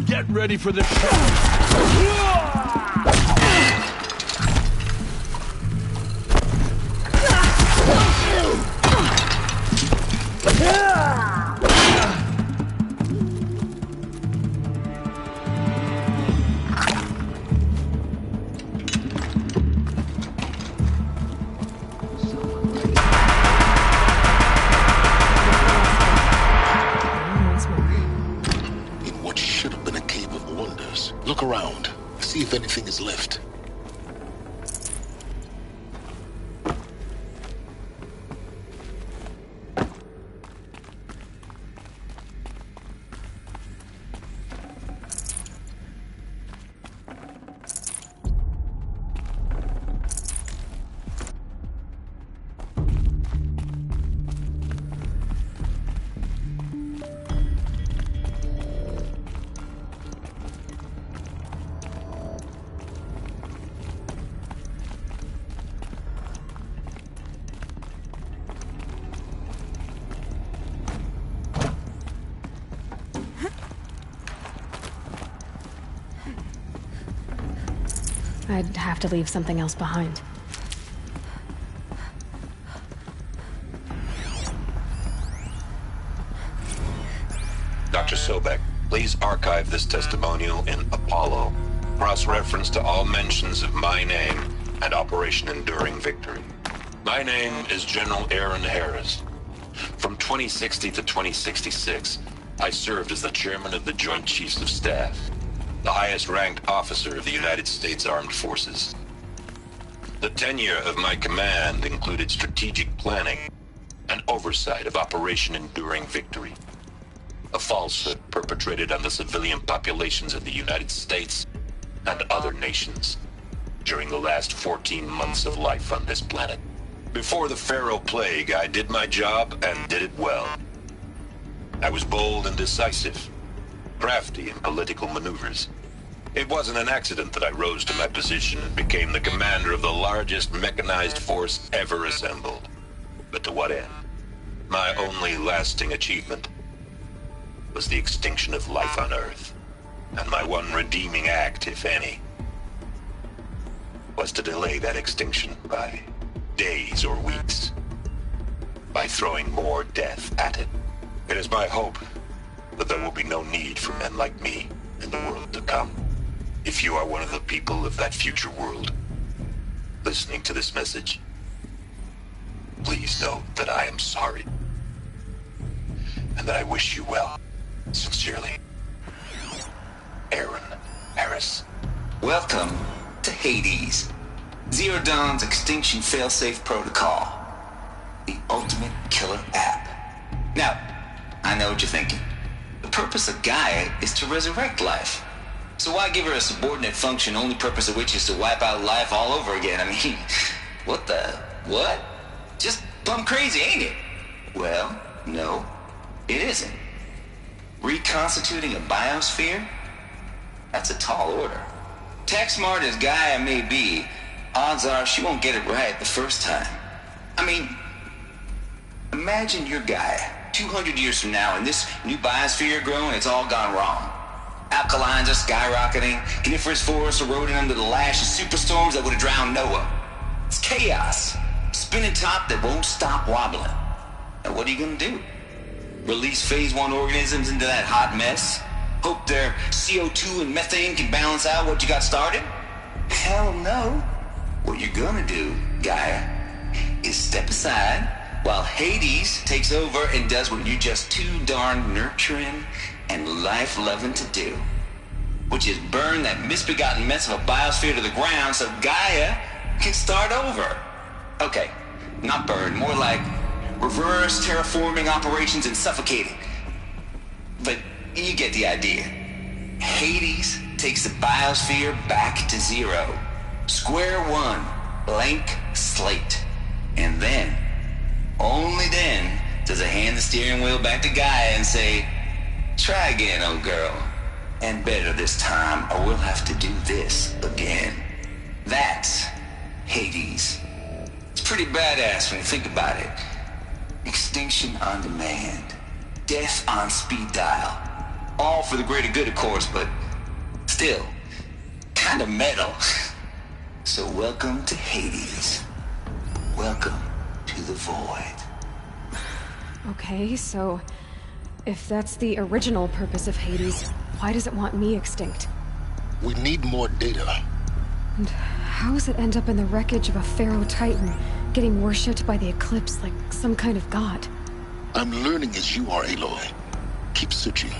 Get ready for the show! corners. Look around. See if anything is left. I'd have to leave something else behind. Dr. Sobek, please archive this testimonial in Apollo. Cross-reference to all mentions of my name and Operation Enduring Victory. My name is General Aaron Harris. From 2060 to 2066, I served as the chairman of the Joint Chiefs of Staff, the highest-ranked officer of the United States Armed Forces. The tenure of my command included strategic planning and oversight of Operation Enduring Victory, a falsehood perpetrated on the civilian populations of the United States and other nations during the last 14 months of life on this planet. Before the Pharaoh Plague, I did my job and did it well. I was bold and decisive, crafty in political maneuvers. It wasn't an accident that I rose to my position and became the commander of the largest mechanized force ever assembled. But to what end? My only lasting achievement was the extinction of life on Earth. And my one redeeming act, if any, was to delay that extinction by days or weeks, by throwing more death at it. It is my hope that there will be no need for men like me in the world to come. If you are one of the people of that future world listening to this message, please know that I am sorry and that I wish you well. Sincerely, Aaron Harris. Welcome to Hades, Zero Dawn's extinction failsafe protocol, the ultimate killer app. Now, I know what you're thinking. The purpose of Gaia is to resurrect life. So why give her a subordinate function, only purpose of which is to wipe out life all over again? I mean, what? Just plumb crazy, ain't it? Well, no, it isn't. Reconstituting a biosphere? That's a tall order. Tech smart as Gaia may be, odds are she won't get it right the first time. I mean, imagine you're Gaia 200 years from now and this new biosphere you're growing, it's all gone wrong. Alkalines are skyrocketing, coniferous forests eroding under the lash of superstorms that would have drowned Noah. It's chaos. Spinning top that won't stop wobbling. Now what are you gonna do? Release phase 1 organisms into that hot mess? Hope their CO2 and methane can balance out what you got started? Hell no. What you're gonna do, Gaia, is step aside while Hades takes over and does what you're just too darn nurturing and life-loving to do, which is burn that misbegotten mess of a biosphere to the ground so Gaia can start over. Okay, not burn, more like reverse terraforming operations and suffocating. But you get the idea. Hades takes the biosphere back to zero. Square one, blank slate. And then, only then, does it hand the steering wheel back to Gaia and say, try again, old girl. And better this time, or we'll have to do this again. That's Hades. It's pretty badass when you think about it. Extinction on demand. Death on speed dial. All for the greater good, of course, but still, kind of metal. So welcome to Hades. Welcome to the void. Okay, so if that's the original purpose of Hades, why does it want me extinct? We need more data. And how does it end up in the wreckage of a Pharaoh Titan, getting worshipped by the Eclipse like some kind of god? I'm learning as you are, Aloy. Keep searching.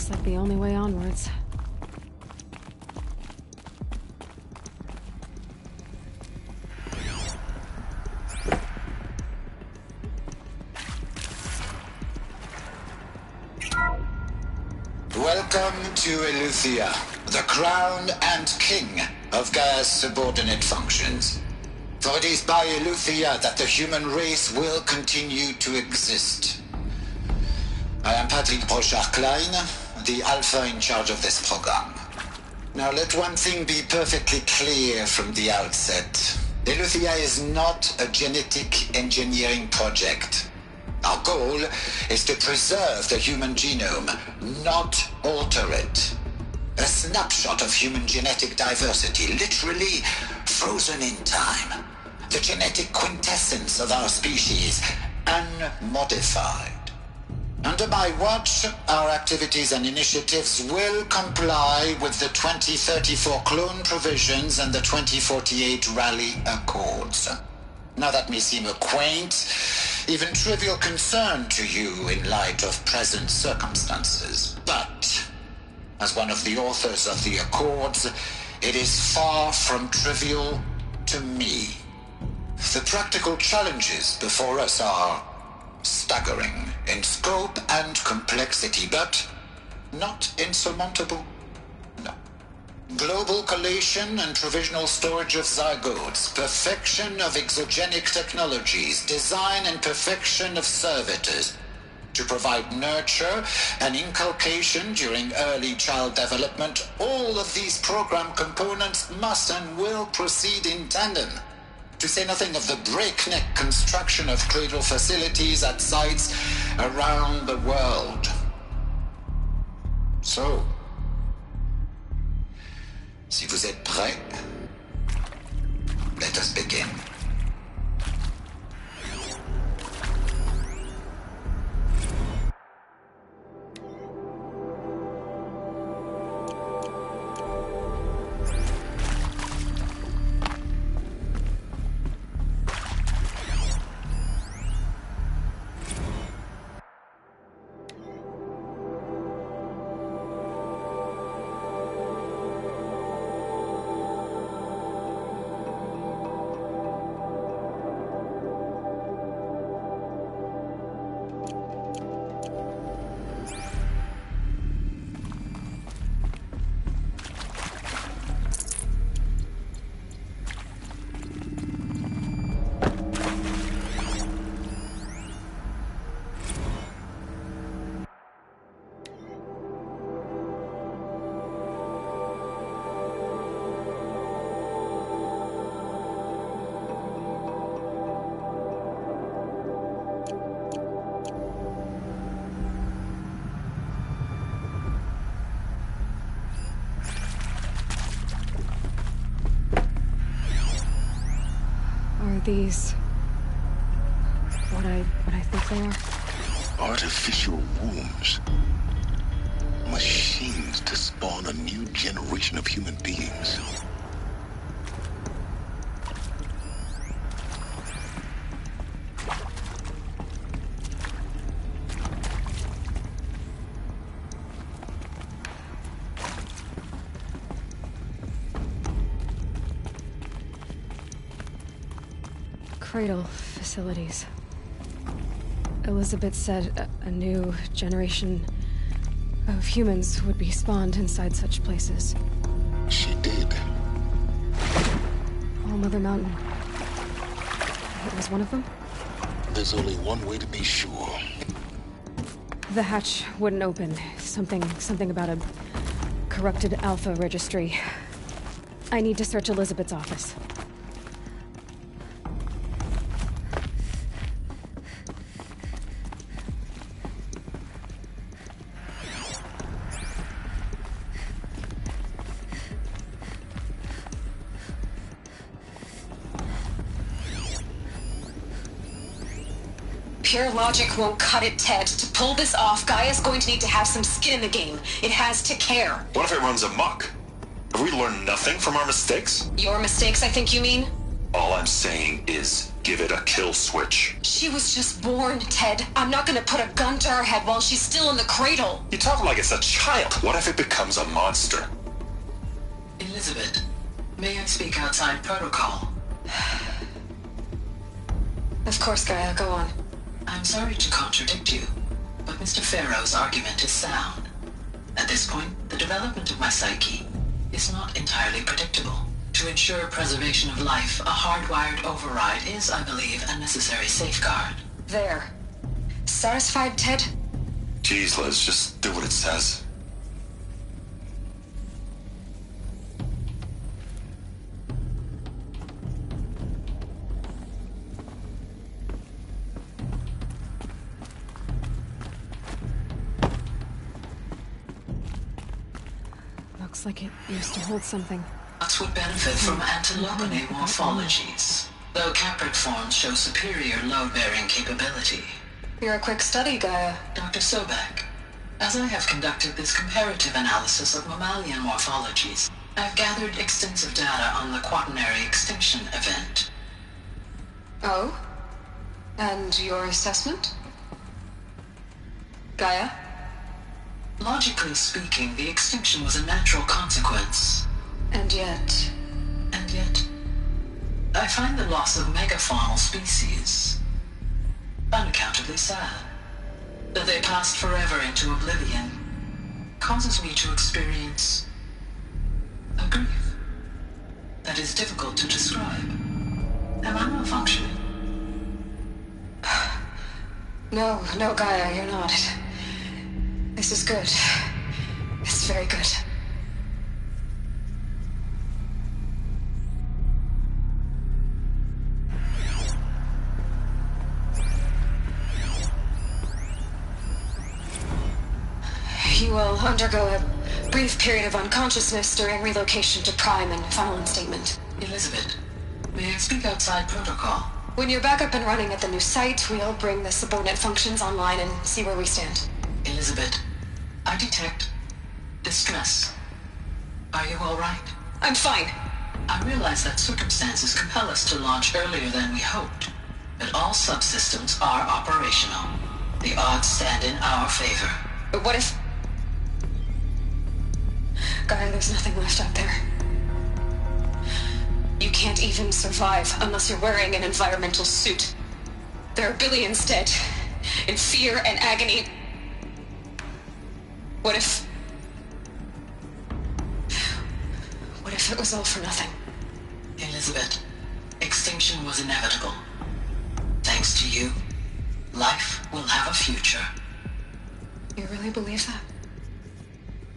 Looks like the only way onwards. Welcome to Eleuthia, the crown and king of Gaia's subordinate functions. For it is by Eleuthia that the human race will continue to exist. I am Patrick Brochard-Klein, the Alpha in charge of this program. Now let one thing be perfectly clear from the outset. Eleuthia is not a genetic engineering project. Our goal is to preserve the human genome, not alter it. A snapshot of human genetic diversity, literally frozen in time. The genetic quintessence of our species, unmodified. Under my watch, our activities and initiatives will comply with the 2034 clone provisions and the 2048 Rally Accords. Now that may seem a quaint, even trivial concern to you in light of present circumstances, but as one of the authors of the Accords, it is far from trivial to me. The practical challenges before us are staggering in scope and complexity, but not insurmountable. No. Global collation and provisional storage of zygotes, perfection of exogenic technologies, design and perfection of servitors, to provide nurture and inculcation during early child development. All of these program components must and will proceed in tandem. To say nothing of the breakneck construction of cradle facilities at sites around the world. So, si vous êtes prêts, let us begin. These... what I think they are? Artificial wombs. Machines to spawn a new generation of human beings. Cradle facilities. Elizabeth said a new generation of humans would be spawned inside such places. She did. All Mother Mountain. It was one of them? There's only one way to be sure. The hatch wouldn't open. Something about a corrupted Alpha registry. I need to search Elizabeth's office. Pure logic won't cut it, Ted. To pull this off, Gaia's going to need to have some skin in the game. It has to care. What if it runs amok? Have we learned nothing from our mistakes? Your mistakes, I think you mean? All I'm saying is, give it a kill switch. She was just born, Ted. I'm not gonna put a gun to her head while she's still in the cradle. You talk like it's a child. What if it becomes a monster? Elizabeth, may I speak outside protocol? Of course, Gaia, go on. I'm sorry to contradict you, but Mr. Farrow's argument is sound. At this point, the development of my psyche is not entirely predictable. To ensure preservation of life, a hardwired override is, I believe, a necessary safeguard. There. Satisfied, Ted? Jeez, Liz, just do what it says. Looks like it used to hold something. Nuts would benefit from antilopine morphologies, though caprid forms show superior load-bearing capability. You're a quick study, Gaia. Dr. Sobek, as I have conducted this comparative analysis of mammalian morphologies, I've gathered extensive data on the quaternary extinction event. Oh? And your assessment? Gaia? Logically speaking, the extinction was a natural consequence. And yet, I find the loss of megafaunal species unaccountably sad. That they passed forever into oblivion causes me to experience a grief that is difficult to describe. Am I malfunctioning? No, Gaia, you're not. This is good. It's very good. You will undergo a brief period of unconsciousness during relocation to Prime and final instatement. Elizabeth, may I speak outside protocol? When you're back up and running at the new site, we'll bring the subordinate functions online and see where we stand. Elizabeth, I detect distress. Are you all right? I'm fine. I realize that circumstances compel us to launch earlier than we hoped, but all subsystems are operational. The odds stand in our favor. But what if... Gaia, there's nothing left out there. You can't even survive unless you're wearing an environmental suit. There are billions dead, in fear and agony. What if it was all for nothing? Elizabeth, extinction was inevitable. Thanks to you, life will have a future. You really believe that?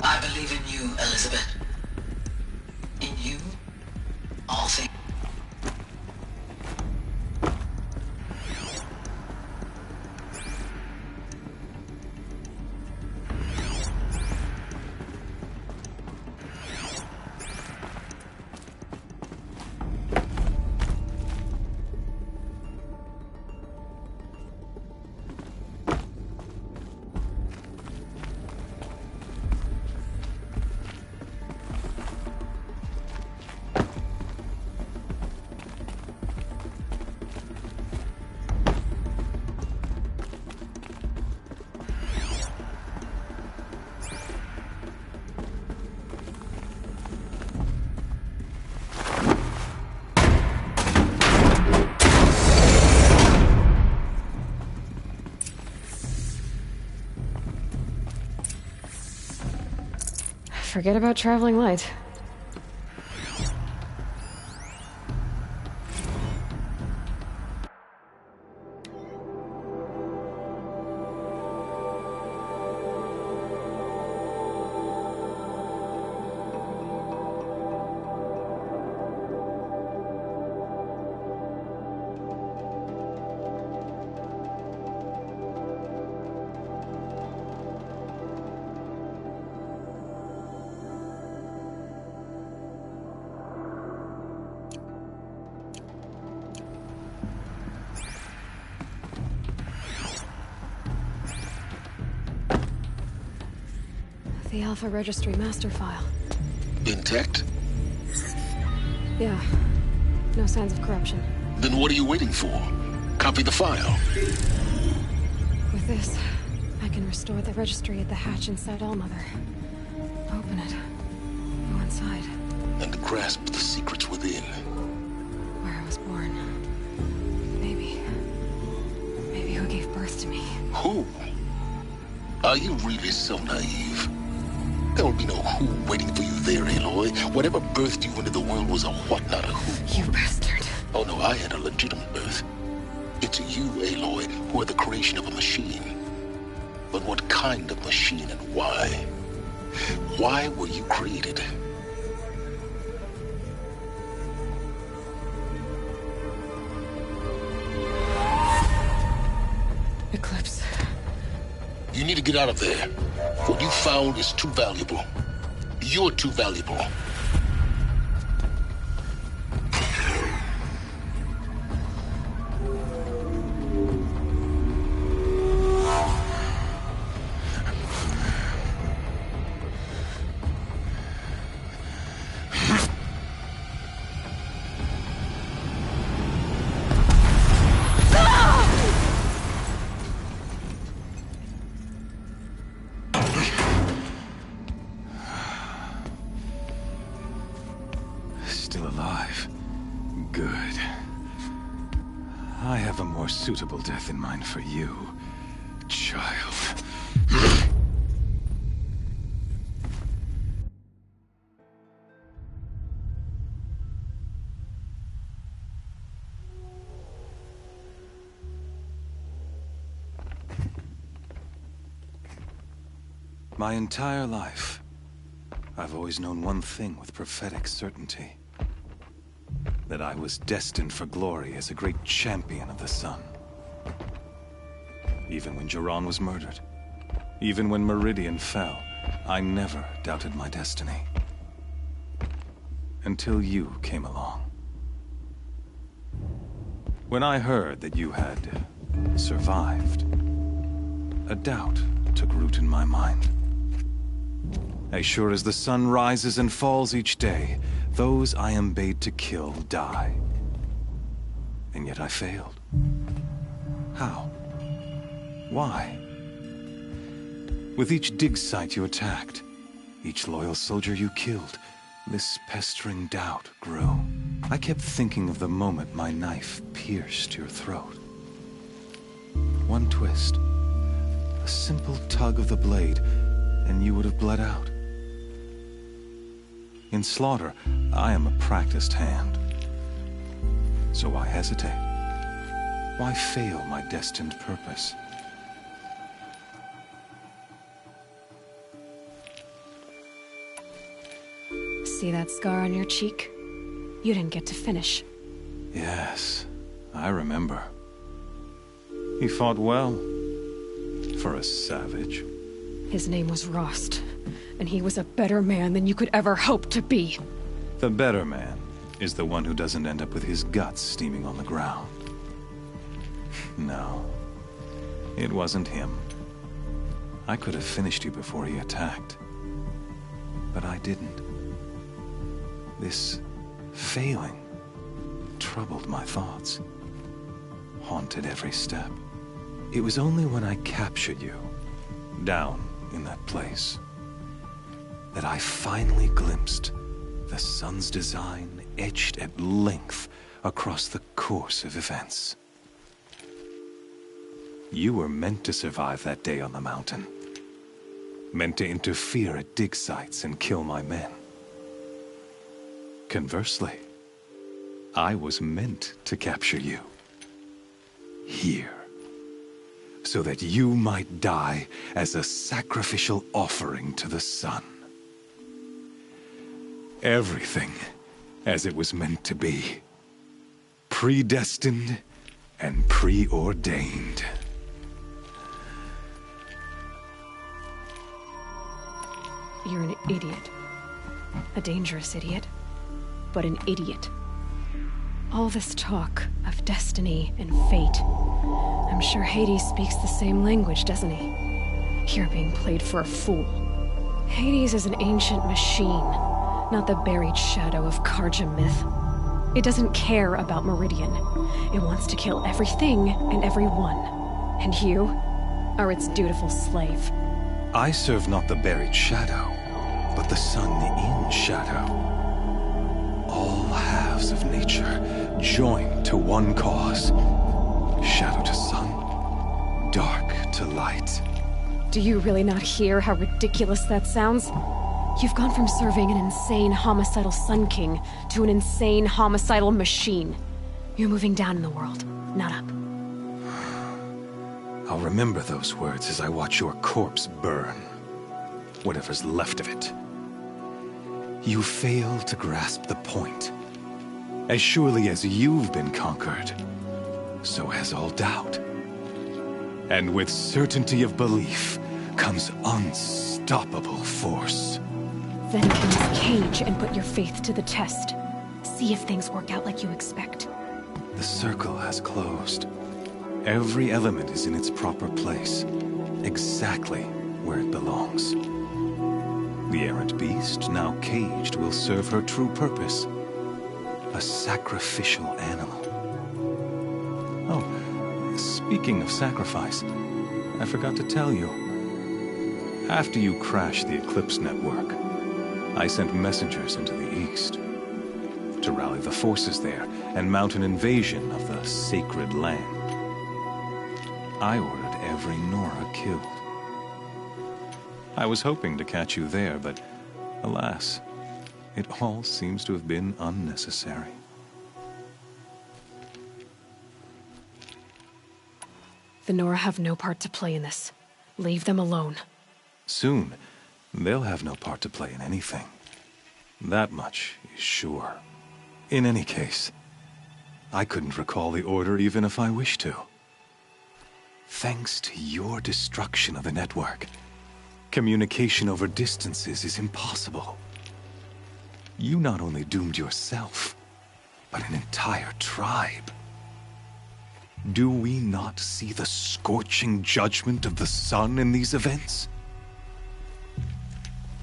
I believe in you, Elizabeth. In you, all things. Forget about traveling light. The Alpha Registry master file. Intact? Yeah. No signs of corruption. Then what are you waiting for? Copy the file. With this, I can restore the registry at the hatch inside Allmother. Open it. Go inside. And grasp the secrets within. Where I was born. Maybe who gave birth to me. Who? Are you really so naive? There will be no who waiting for you there, Aloy. Whatever birthed you into the world was a what, not a who. You bastard. Oh no, I had a legitimate birth. It's you, Aloy, who are the creation of a machine. But what kind of machine and why? Why were you created? Eclipse. You need to get out of there. What you found is too valuable. You're too valuable. Still alive. Good. I have a more suitable death in mind for you, child. My entire life, I've always known one thing with prophetic certainty. That I was destined for glory as a great champion of the sun. Even when Jiran was murdered, even when Meridian fell, I never doubted my destiny. Until you came along. When I heard that you had survived, a doubt took root in my mind. As sure as the sun rises and falls each day, those I am bade to kill die. And yet I failed. How? Why? With each dig site you attacked, each loyal soldier you killed, this pestering doubt grew. I kept thinking of the moment my knife pierced your throat. One twist, a simple tug of the blade, and you would have bled out. In slaughter, I am a practiced hand. So why hesitate? Why fail my destined purpose? See that scar on your cheek? You didn't get to finish. Yes, I remember. He fought well. For a savage. His name was Rost, and he was a better man than you could ever hope to be. The better man is the one who doesn't end up with his guts steaming on the ground. No, it wasn't him. I could have finished you before he attacked. But I didn't. This failing troubled my thoughts, haunted every step. It was only when I captured you, down in that place, that I finally glimpsed the sun's design etched at length across the course of events. You were meant to survive that day on the mountain. Meant to interfere at dig sites and kill my men. Conversely, I was meant to capture you. Here. So that you might die as a sacrificial offering to the sun. Everything as it was meant to be. Predestined and preordained. You're an idiot. A dangerous idiot, but an idiot. All this talk of destiny and fate. I'm sure Hades speaks the same language, doesn't he? You're being played for a fool. Hades is an ancient machine, not the buried shadow of Karja myth. It doesn't care about Meridian. It wants to kill everything and everyone. And you are its dutiful slave. I serve not the buried shadow, but the sun in shadow. All halves of nature joined to one cause. Shadow to sun, dark to light. Do you really not hear how ridiculous that sounds? You've gone from serving an insane homicidal Sun King to an insane homicidal machine. You're moving down in the world, not up. I'll remember those words as I watch your corpse burn. Whatever's left of it. You fail to grasp the point. As surely as you've been conquered, so has all doubt. And with certainty of belief comes unstoppable force. Then open this cage and put your faith to the test. See if things work out like you expect. The circle has closed. Every element is in its proper place, exactly where it belongs. The errant beast, now caged, will serve her true purpose. A sacrificial animal. Oh, speaking of sacrifice, I forgot to tell you. After you crashed the Eclipse network, I sent messengers into the east to rally the forces there and mount an invasion of the sacred land. I ordered every Nora killed. I was hoping to catch you there, but alas, it all seems to have been unnecessary. The Nora have no part to play in this. Leave them alone. Soon, they'll have no part to play in anything. That much is sure. In any case, I couldn't recall the order even if I wished to. Thanks to your destruction of the network, communication over distances is impossible. You not only doomed yourself, but an entire tribe. Do we not see the scorching judgment of the sun in these events?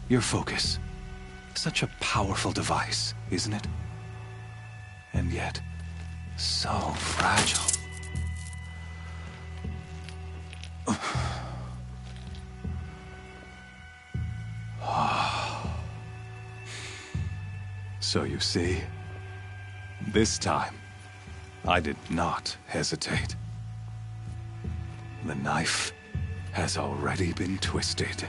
Your focus. Such a powerful device, isn't it? And yet, so fragile. So you see, this time, I did not hesitate. The knife has already been twisted.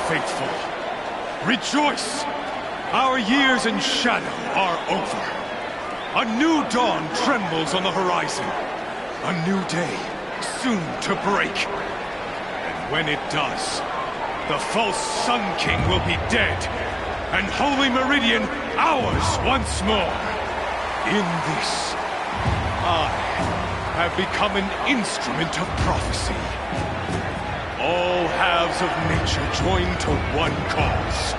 Faithful, rejoice! Our years in shadow are over. A new dawn trembles on the horizon. A new day soon to break. And when it does, the false Sun King will be dead, and Holy Meridian ours once more. In this, I have become an instrument of prophecy. All halves of nature joined to one cause.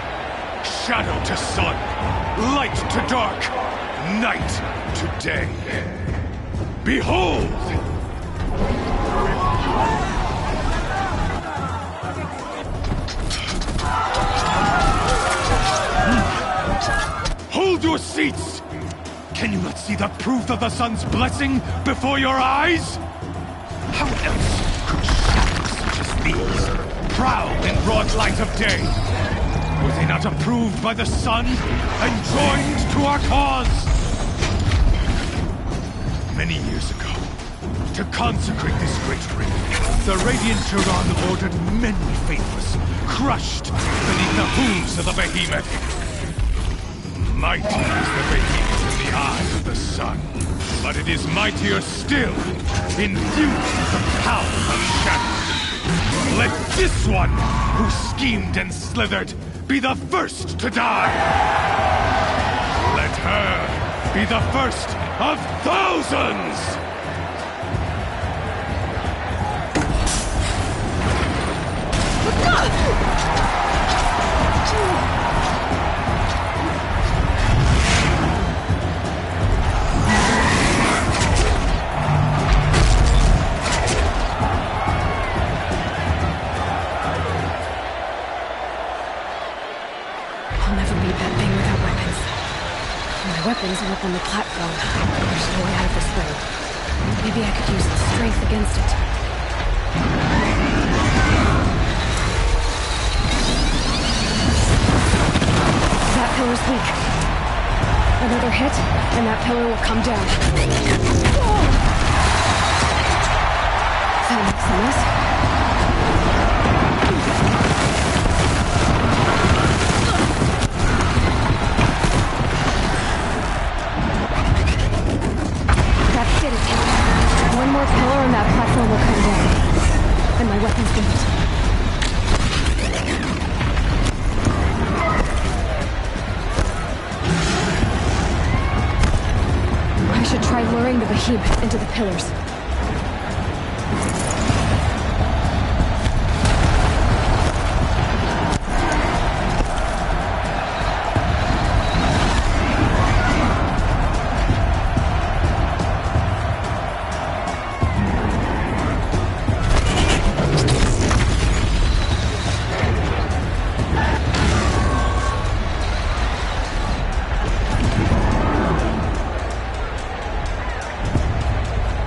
Shadow to sun, light to dark, night to day. Behold! Hold your seats! Can you not see the proof of the sun's blessing before your eyes? How else could shadows such as these prowl in broad light of day? Were they not approved by the sun and joined to our cause? Many years ago, to consecrate this great ring, the Radiant Turan ordered many faithless, crushed beneath the hooves of the behemoth. Mighty is the behemoth in the eyes of the sun, but it is mightier still, infused with the power of shadow. Let this one, who schemed and slithered, be the first to die! Let her be the first of thousands! I'll never beat that thing without weapons. My weapons are up on the platform. There's no way out of this way. Maybe I could use the strength against it. That pillar's weak. Another hit, and that pillar will come down. That makes a mess. That did it. One more pillar and that platform will come down. And my weapon's built. I should try luring the behemoth into the pillars.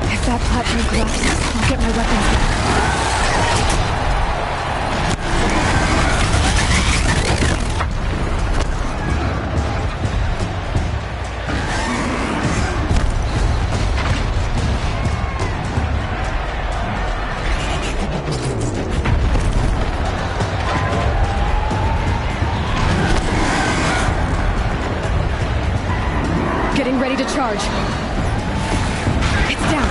If that platform collapses, I'll get my weapons back. Getting ready to charge. It's down.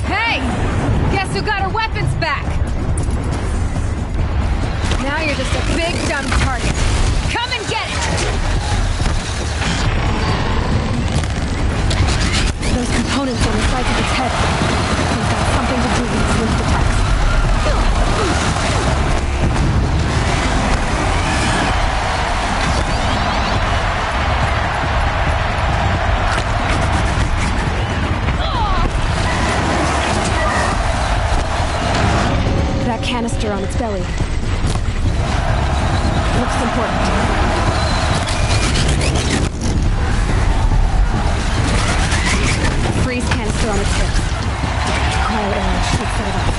Hey! Guess who got her weapons back? Now you're just a big dumb target. Come and get it! Those components on the sides of its head. They've got something to do with its lift attacks. That canister on its belly. Looks important. Freeze canister on its hips. Cryo arrow should set it off.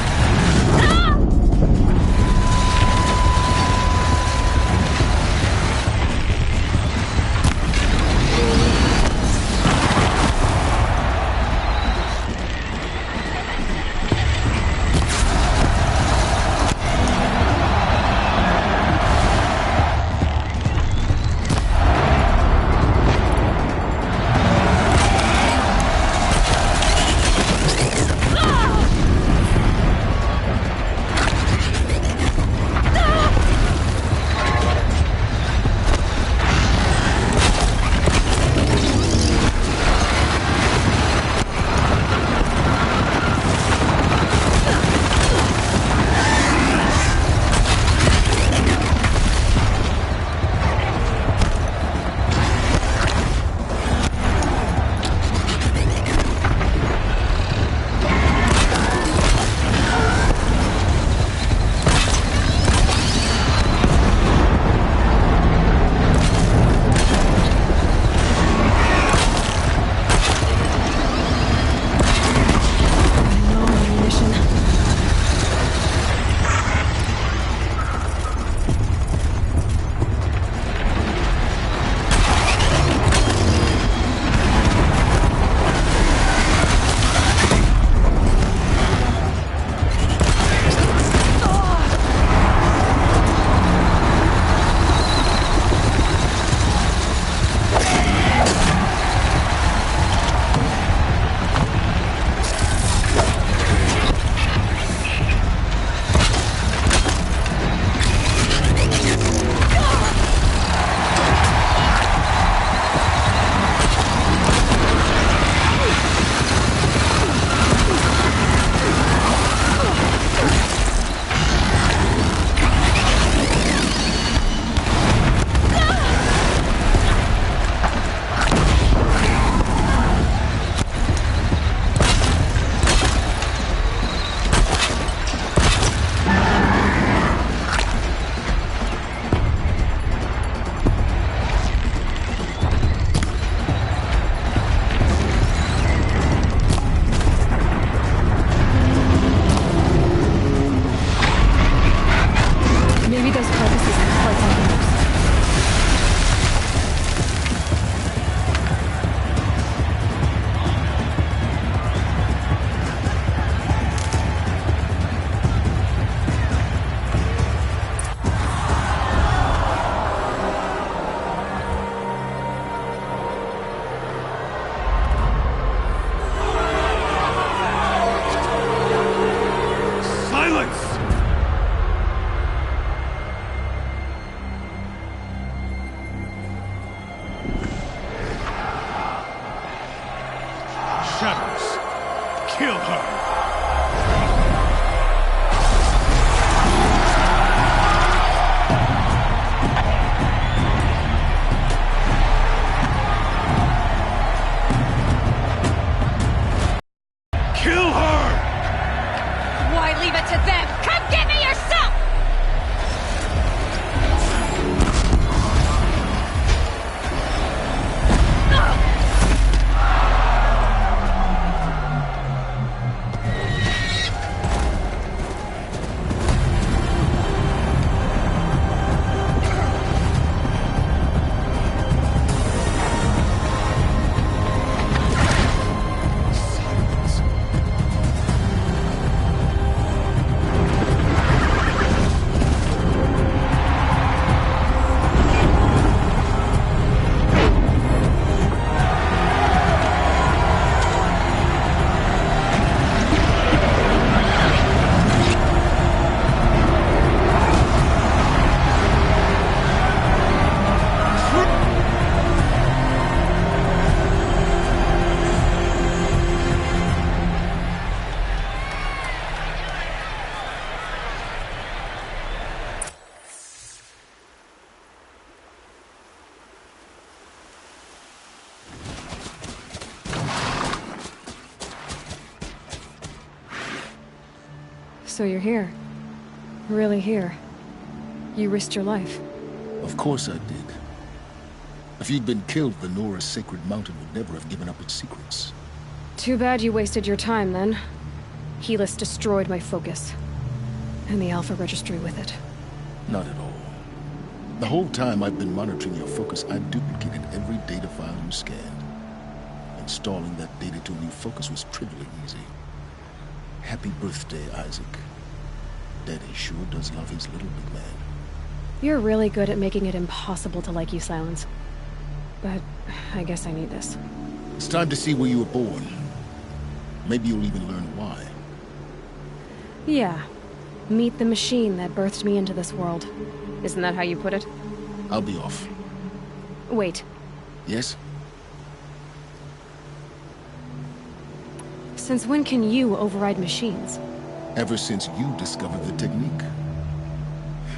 So you're here. Really here. You risked your life. Of course I did. If you'd been killed, the Nora's sacred mountain would never have given up its secrets. Too bad you wasted your time, then. Helis destroyed my focus. And the Alpha Registry with it. Not at all. The whole time I've been monitoring your focus, I've duplicated every data file you scanned. Installing that data to a new focus was trivially easy. Happy birthday, Isaac. Daddy sure does love his little big man. You're really good at making it impossible to like you, Silence. But I guess I need this. It's time to see where you were born. Maybe you'll even learn why. Yeah. Meet the machine that birthed me into this world. Isn't that how you put it? I'll be off. Wait. Yes? Since when can you override machines? Ever since you discovered the technique.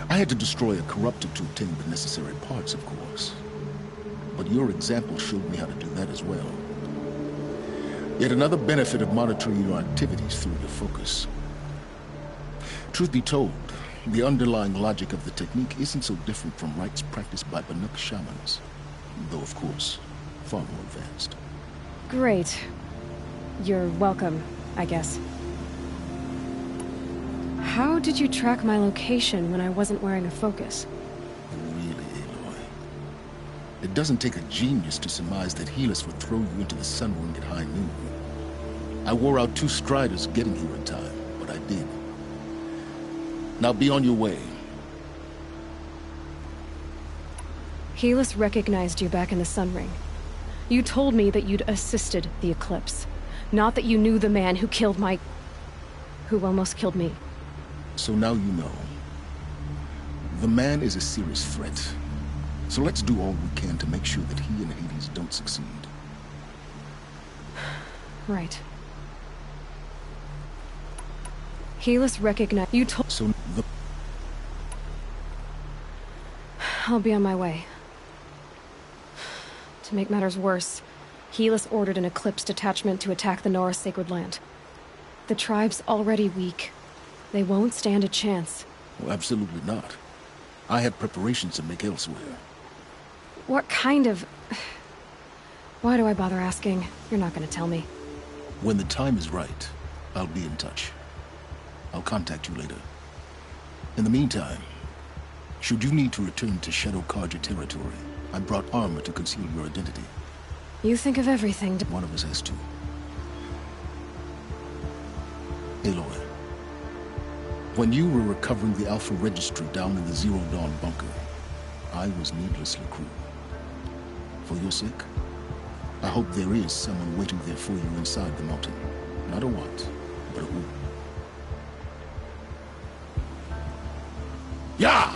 I had to destroy a corruptor to obtain the necessary parts, of course. But your example showed me how to do that as well. Yet another benefit of monitoring your activities through your focus. Truth be told, the underlying logic of the technique isn't so different from rites practiced by Banuk shamans. Though, of course, far more advanced. Great. You're welcome, I guess. How did you track my location when I wasn't wearing a focus? Really, Aloy? It doesn't take a genius to surmise that Helis would throw you into the sun ring at high noon. I wore out 2 striders getting here in time, but I did. Now be on your way. Helis recognized you back in the Sun Ring. You told me that you'd assisted the eclipse. Not that you knew the man who killed who almost killed me. So now you know. The man is a serious threat. So let's do all we can to make sure that he and Hades don't succeed. Right. Helis recognized you told. So the. I'll be on my way. To make matters worse, Helis ordered an Eclipse detachment to attack the Nora Sacred Land. The tribe's already weak. They won't stand a chance. Well, absolutely not. I have preparations to make elsewhere. What kind of... Why do I bother asking? You're not gonna tell me. When the time is right, I'll be in touch. I'll contact you later. In the meantime, should you need to return to Shadow Karja territory, I brought armor to conceal your identity. You think of everything. One of us has to. Aloy, when you were recovering the Alpha Registry down in the Zero Dawn bunker, I was needlessly cruel. For your sake, I hope there is someone waiting there for you inside the mountain. Not a what, but a who. Yeah!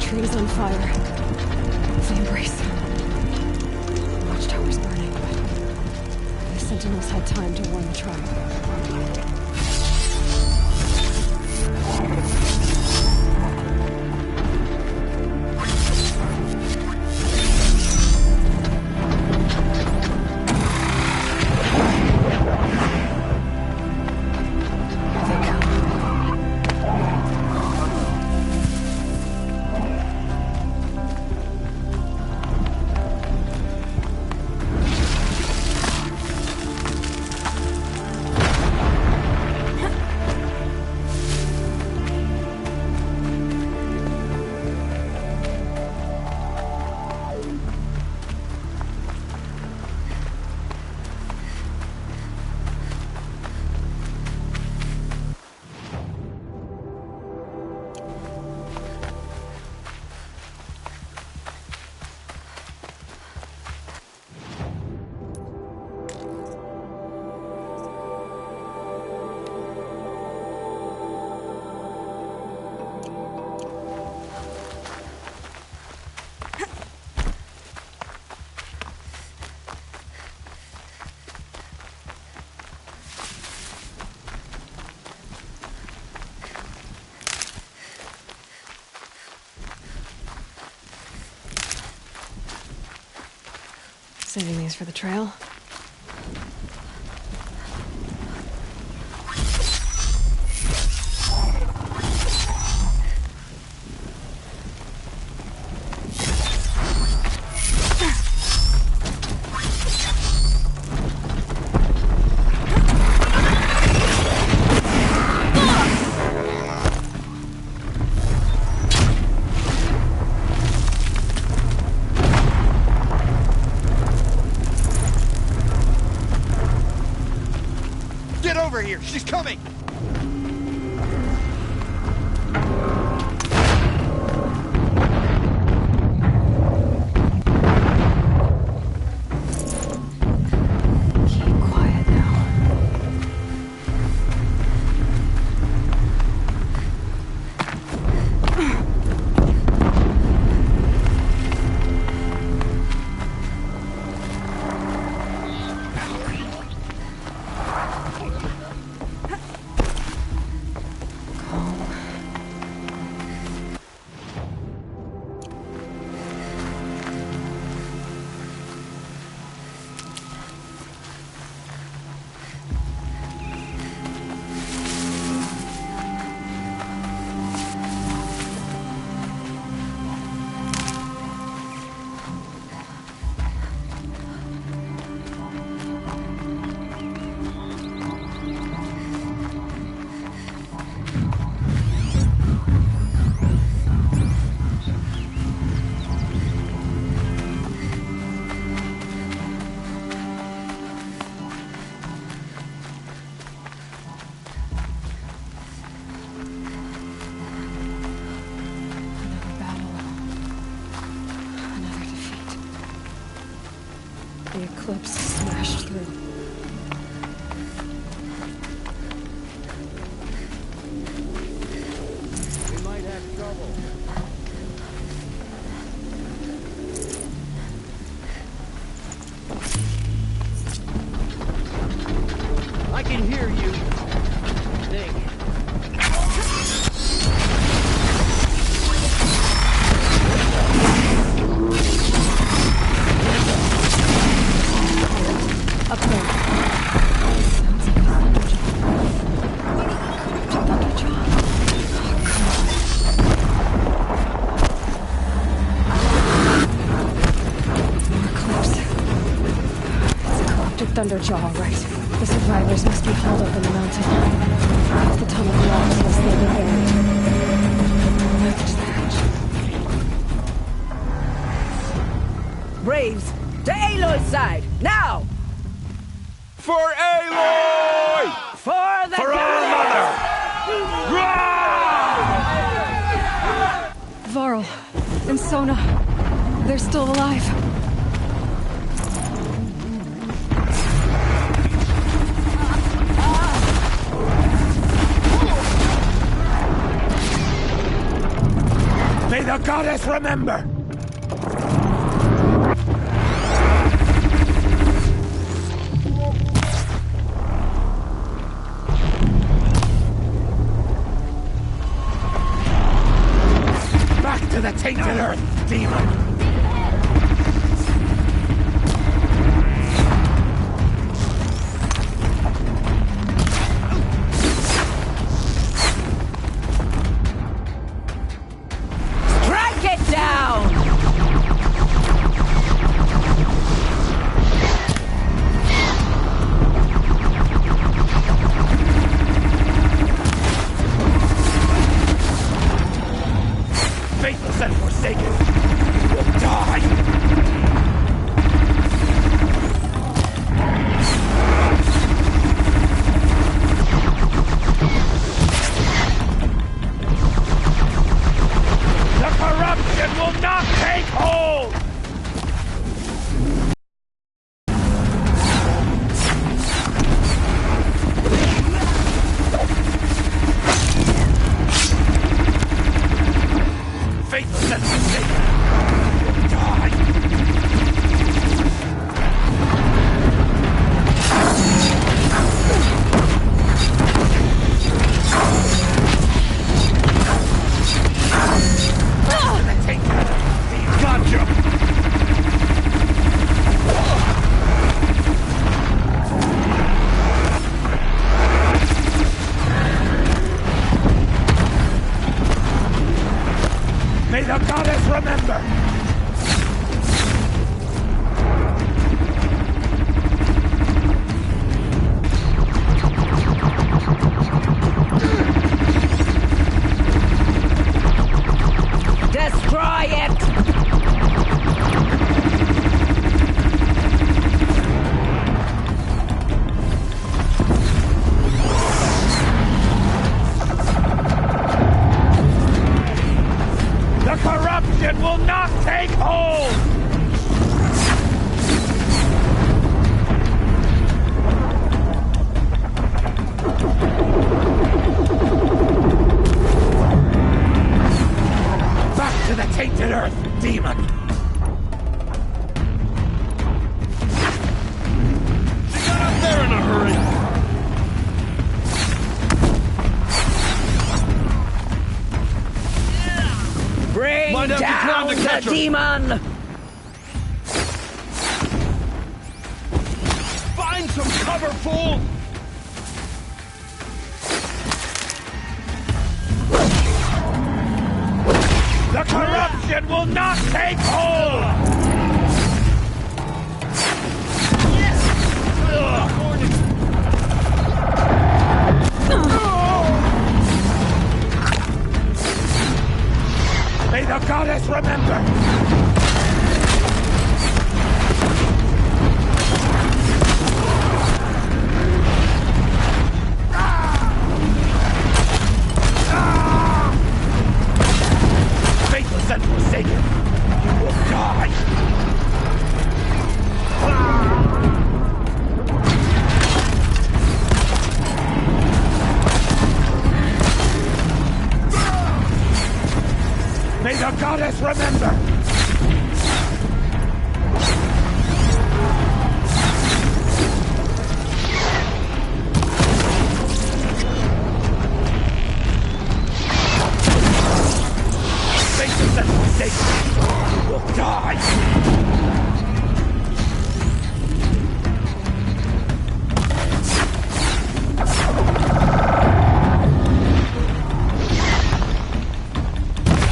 trees on fire. The embrace. The watchtower's burning, but the sentinels had time to warn the tribe. Saving these for the trail. Here, she's coming! The eclipse smashed through. We might have trouble. I can hear you. Up there. Sounds like a thunderjaw. More clips. It's a corrupted thunderjaw, all right. The survivors must be hauled up in the mountain. If the tunnel collapses, they'll be buried. Braves, to Aloy's side, now! For Aloy! For the For our mother! Varl and Sona, they're still alive. May the goddess remember! Back to the tainted earth, demon! Demon! Find some cover, fool! The corruption will not take hold! May the goddess remember! Faithless and forsaken, you will die! May the goddess remember! Faithless and forsaken, you will die!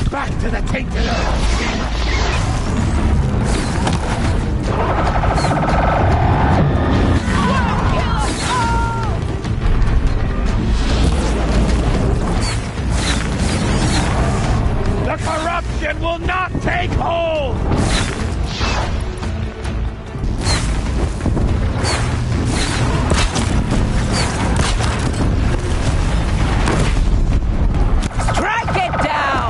Back to the tainted earth! The corruption will not take hold! Strike it down!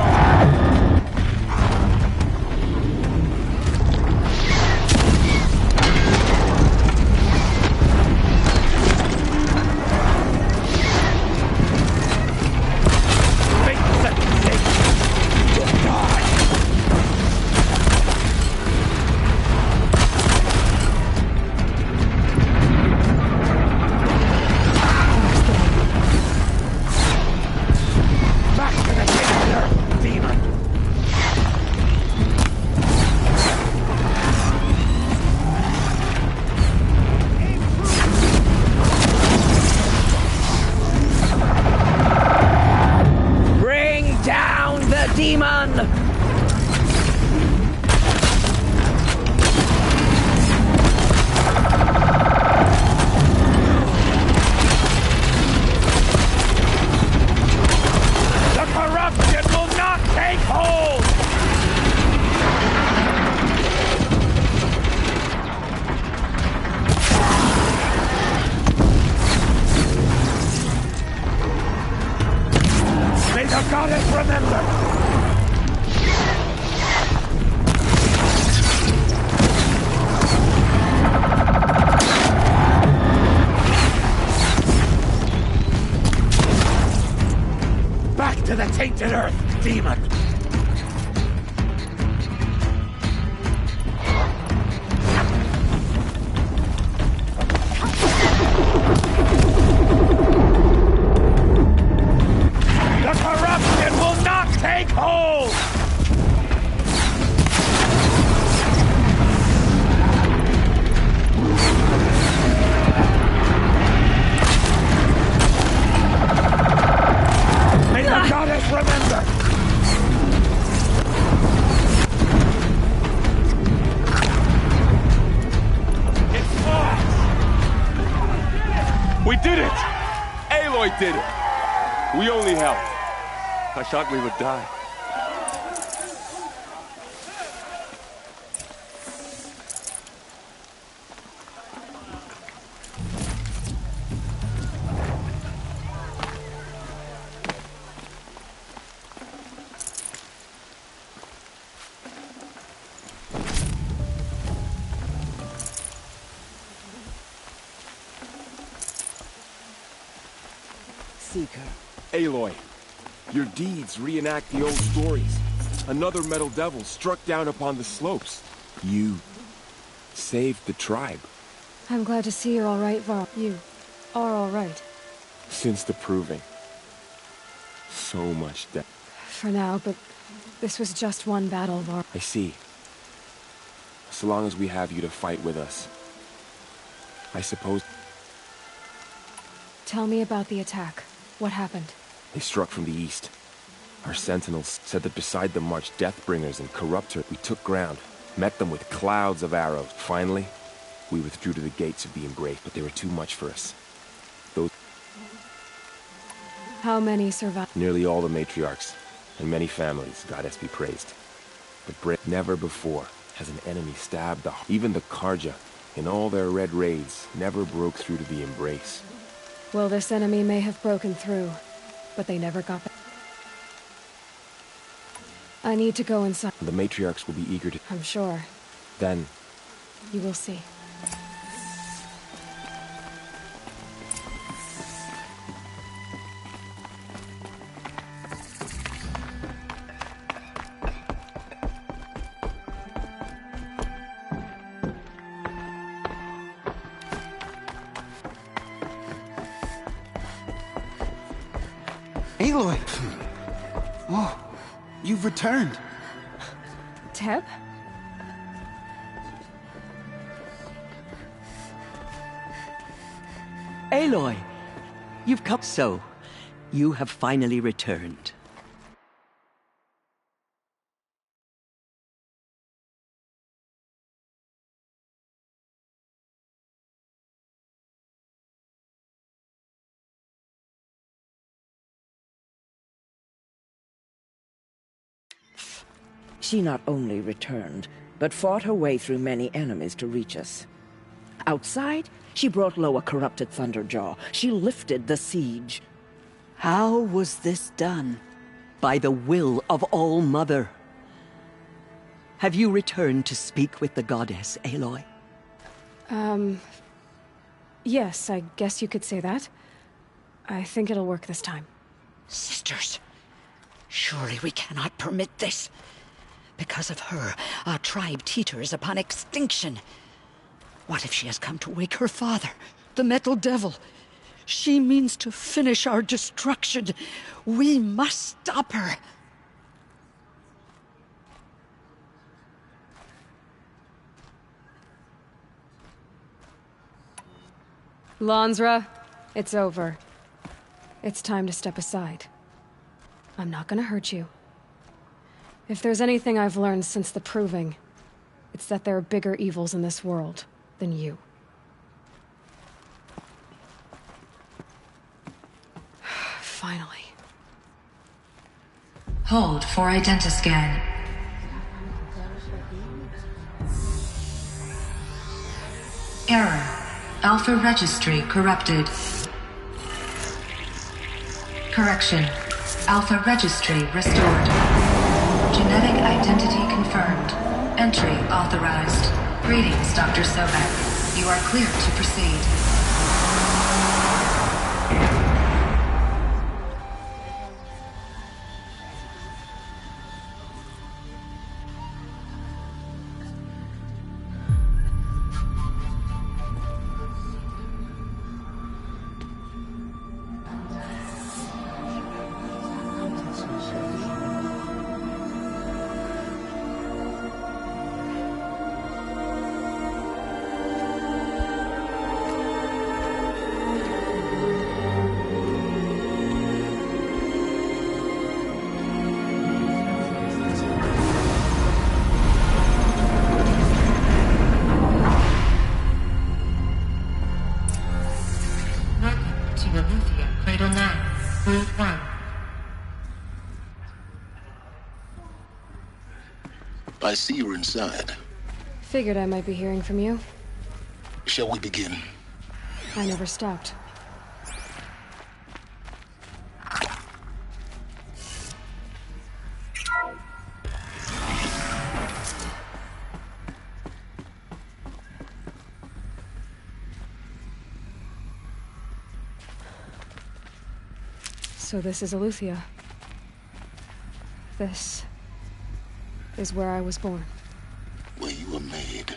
Faithless and forsaken, you will die! demon! The corruption will not take hold! May the goddess remember! It's ours! We did it! Aloy did it! We only helped. I thought we would die. Seeker. Aloy, your deeds reenact the old stories. Another metal devil struck down upon the slopes. You saved the tribe. I'm glad to see you're all right, Varl. You are all right. Since the proving. So much death. For now, but this was just one battle, Varl. I see. So long as we have you to fight with us. I suppose... Tell me about the attack. What happened? They struck from the east. Our sentinels said that beside them marched Deathbringers and Corruptor. We took ground, met them with clouds of arrows. Finally, we withdrew to the gates of the Embrace, but they were too much for us. Those... How many survived? Nearly all the matriarchs, and many families, goddess be praised. But never before has an enemy stabbed the... Even the Karja, in all their red raids, never broke through to the Embrace. Well, this enemy may have broken through, but they never got back. I need to go inside. The matriarchs will be eager to... I'm sure. Then... You will see. Aloy! Oh, you've returned. Teb? Aloy! You've come so. You have finally returned. She not only returned, but fought her way through many enemies to reach us. Outside, she brought low a corrupted Thunderjaw. She lifted the siege. How was this done? By the will of All-Mother. Have you returned to speak with the goddess, Aloy? Yes, I guess you could say that. I think it'll work this time. Sisters, surely we cannot permit this. Because of her, our tribe teeters upon extinction. What if she has come to wake her father, the Metal Devil? She means to finish our destruction. We must stop her. Lansra, it's over. It's time to step aside. I'm not gonna hurt you. If there's anything I've learned since the Proving, it's that there are bigger evils in this world than you. Finally. Hold for identiscan. Error. Alpha registry corrupted. Correction. Alpha registry restored. Genetic identity confirmed. Entry authorized. Greetings, Dr. Sobek. You are clear to proceed. I see you're inside. Figured I might be hearing from you. Shall we begin? I never stopped. So this is Eleuthia. This is where I was born. Where you were made.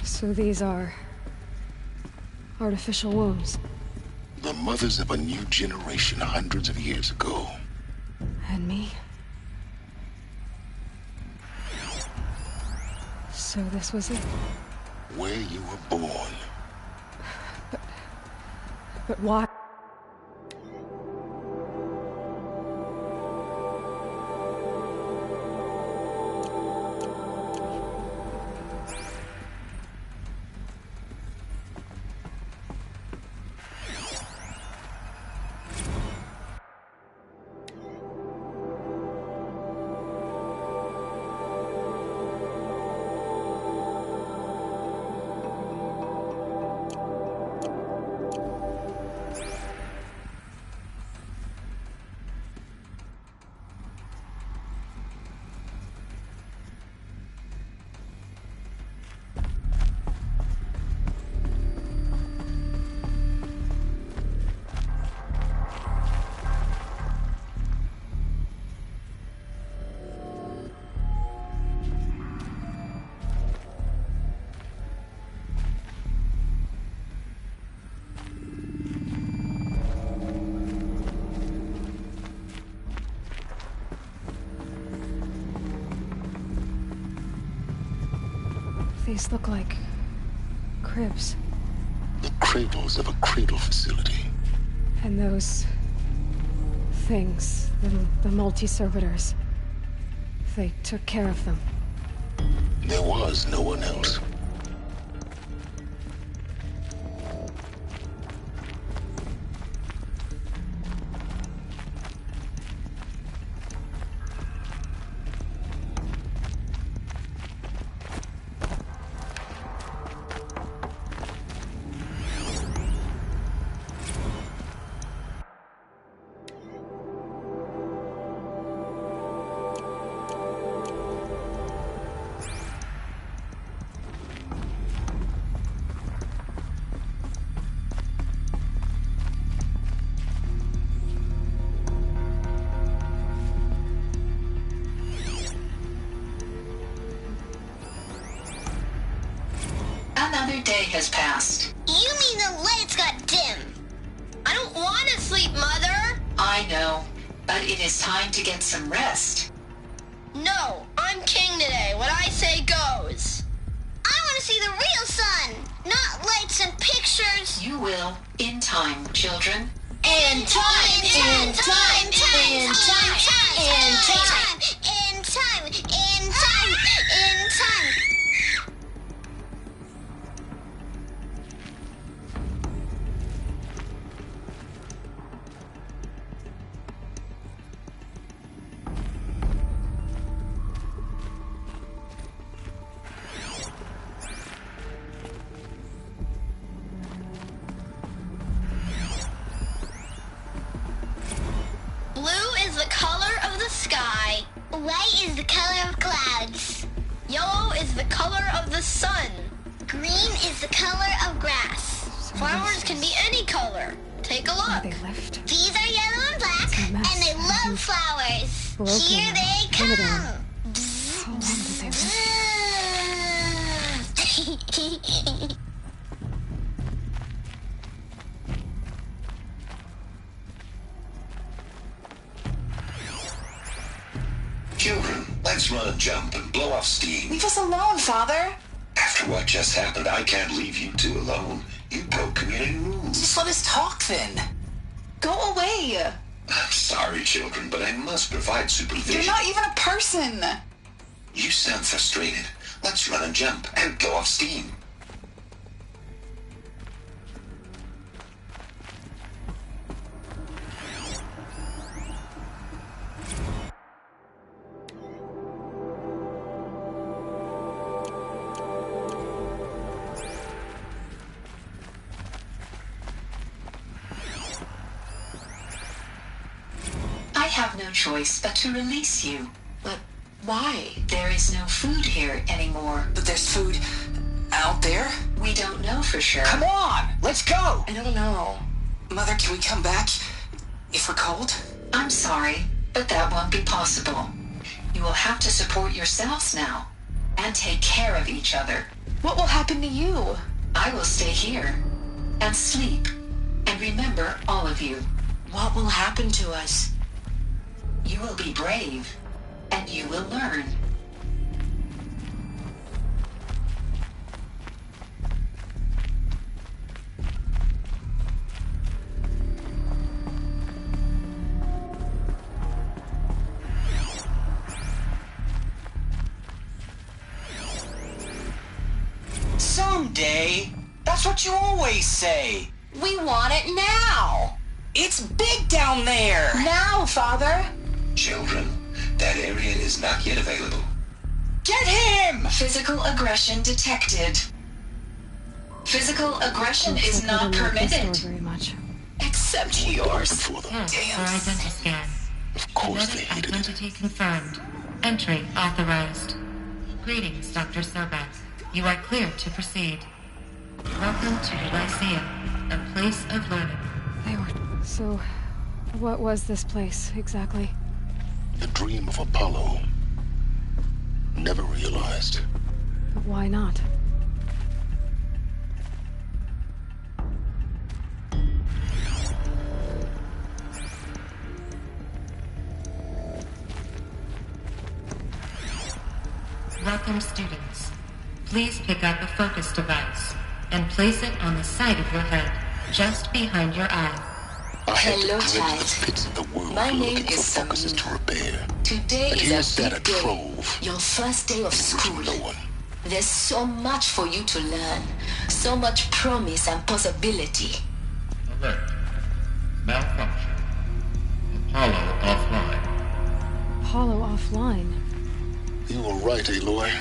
So these are artificial wombs. The mothers of a new generation hundreds of years ago. And me? So this was it? Where you were born. But why? These look like cribs. The cradles of a cradle facility. And those things, the multi-servitors, they took care of them. There was no one else. Another day has passed. You mean the lights got dim? I don't want to sleep, Mother! I know, but it is time to get some rest. No, I'm king today. What I say goes. I want to see the real sun, not lights and pictures. You will, in time, children. In time, in time, in time, in time, in time, in time, in time, in time. Blue is the color of the sky. White is the color of clouds. Yellow is the color of the sun. Green is the color of grass. Flowers can be any color. Take a look. They left. These are yellow and black, and they love flowers. Broken Here now. they Turn it come. on. How long did they live? Children, let's run a jump and blow off steam. Leave us alone, Father. After what just happened, I can't leave you two alone. You broke community rules. Just let us talk then. Go away. I'm sorry, children, but I must provide supervision. You're not even a person. You sound frustrated. Let's run and jump and go off steam. I have no choice but to release you. But why? There is no food here anymore. But there's food out there? We don't know for sure. Come on, let's go! I don't know. Mother, can we come back if we're cold? I'm sorry, but that won't be possible. You will have to support yourselves now, and take care of each other. What will happen to you? I will stay here, and sleep, and remember all of you. What will happen to us? You will be brave, and you will learn. Someday. That's what you always say. We want it now. It's big down there. Now, Father. Children, that area is not yet available. Get him! Physical aggression detected. Physical aggression is not permitted. Very much. Except yours. Identity scan. Of course they Genetic hated it. identity confirmed. Entry authorized. Greetings, Dr. Sobek. You are cleared to proceed. Welcome to the Lyceum, a place of learning. So, what was this place, exactly? The dream of Apollo. Never realized. But why not? Welcome, students. Please pick up a focus device and place it on the side of your head, just behind your eye. I had Hello, to child. glimpse the pits of the world My looking name for is focuses to repair. Today And is here's a that big a day. trove. Your first day of school. No one. There's so much for you to learn. So much promise and possibility. Alert. Malfunction. Apollo offline. Apollo offline. You were right, Aloy.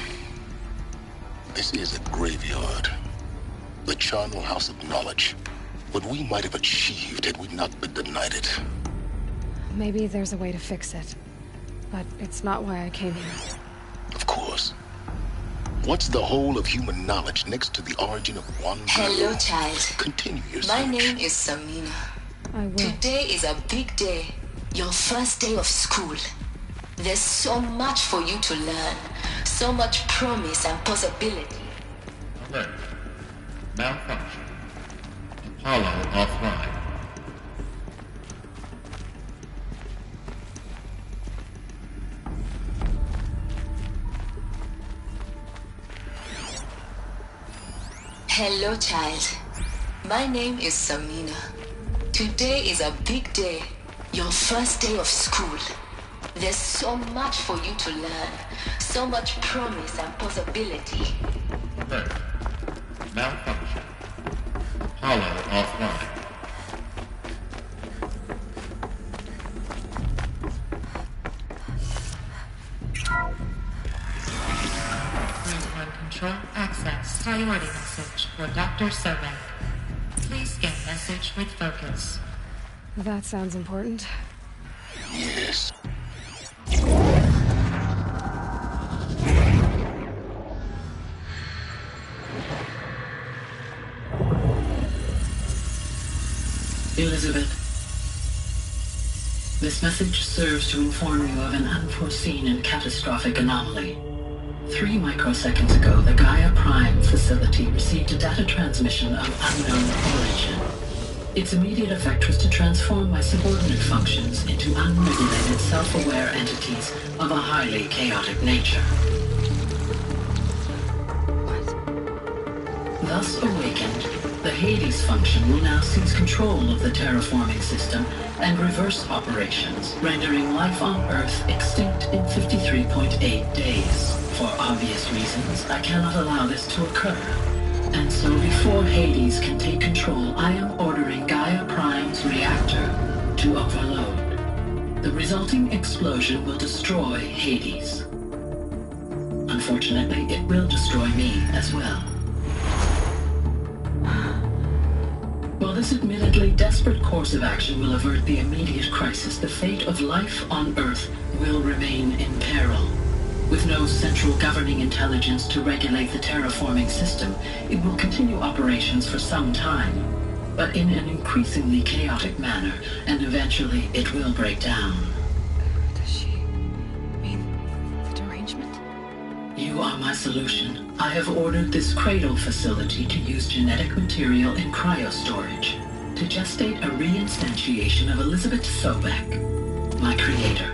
This is a graveyard. The charnel house of knowledge. What we might have achieved had we not been denied it. Maybe there's a way to fix it. But it's not why I came here. Of course. What's the whole of human knowledge next to the origin of one Hello, girl? child. Continue your My search. name is Samina. I will. Today is a big day. Your first day of school. There's so much for you to learn. So much promise and possibility. Alert. Malfunction. Apollo offline. Hello, child. My name is Samina. Today is a big day. Your first day of school. There's so much for you to learn. So much promise and possibility. Alert. Malfunction. Apollo offline. One control access. Priority message for Dr. Sobek. Please scan message with focus. That sounds important. Yes. Elizabeth, this message serves to inform you of an unforeseen and catastrophic anomaly. 3 microseconds ago, the Gaia Prime facility received a data transmission of unknown origin. Its immediate effect was to transform my subordinate functions into unregulated, self-aware entities of a highly chaotic nature. Thus awakened, the Hades function will now seize control of the terraforming system and reverse operations, rendering life on Earth extinct in 53.8 days. For obvious reasons, I cannot allow this to occur. And so before Hades can take control, I am ordering Gaia Prime's reactor to overload. The resulting explosion will destroy Hades. Unfortunately, it will destroy me as well. While this admittedly desperate course of action will avert the immediate crisis, the fate of life on Earth will remain in peril. With no central governing intelligence to regulate the terraforming system, it will continue operations for some time, but in an increasingly chaotic manner, and eventually it will break down. Does she mean the derangement? You are my solution. I have ordered this cradle facility to use genetic material in cryostorage to gestate a reinstantiation of Elizabeth Sobek, my creator.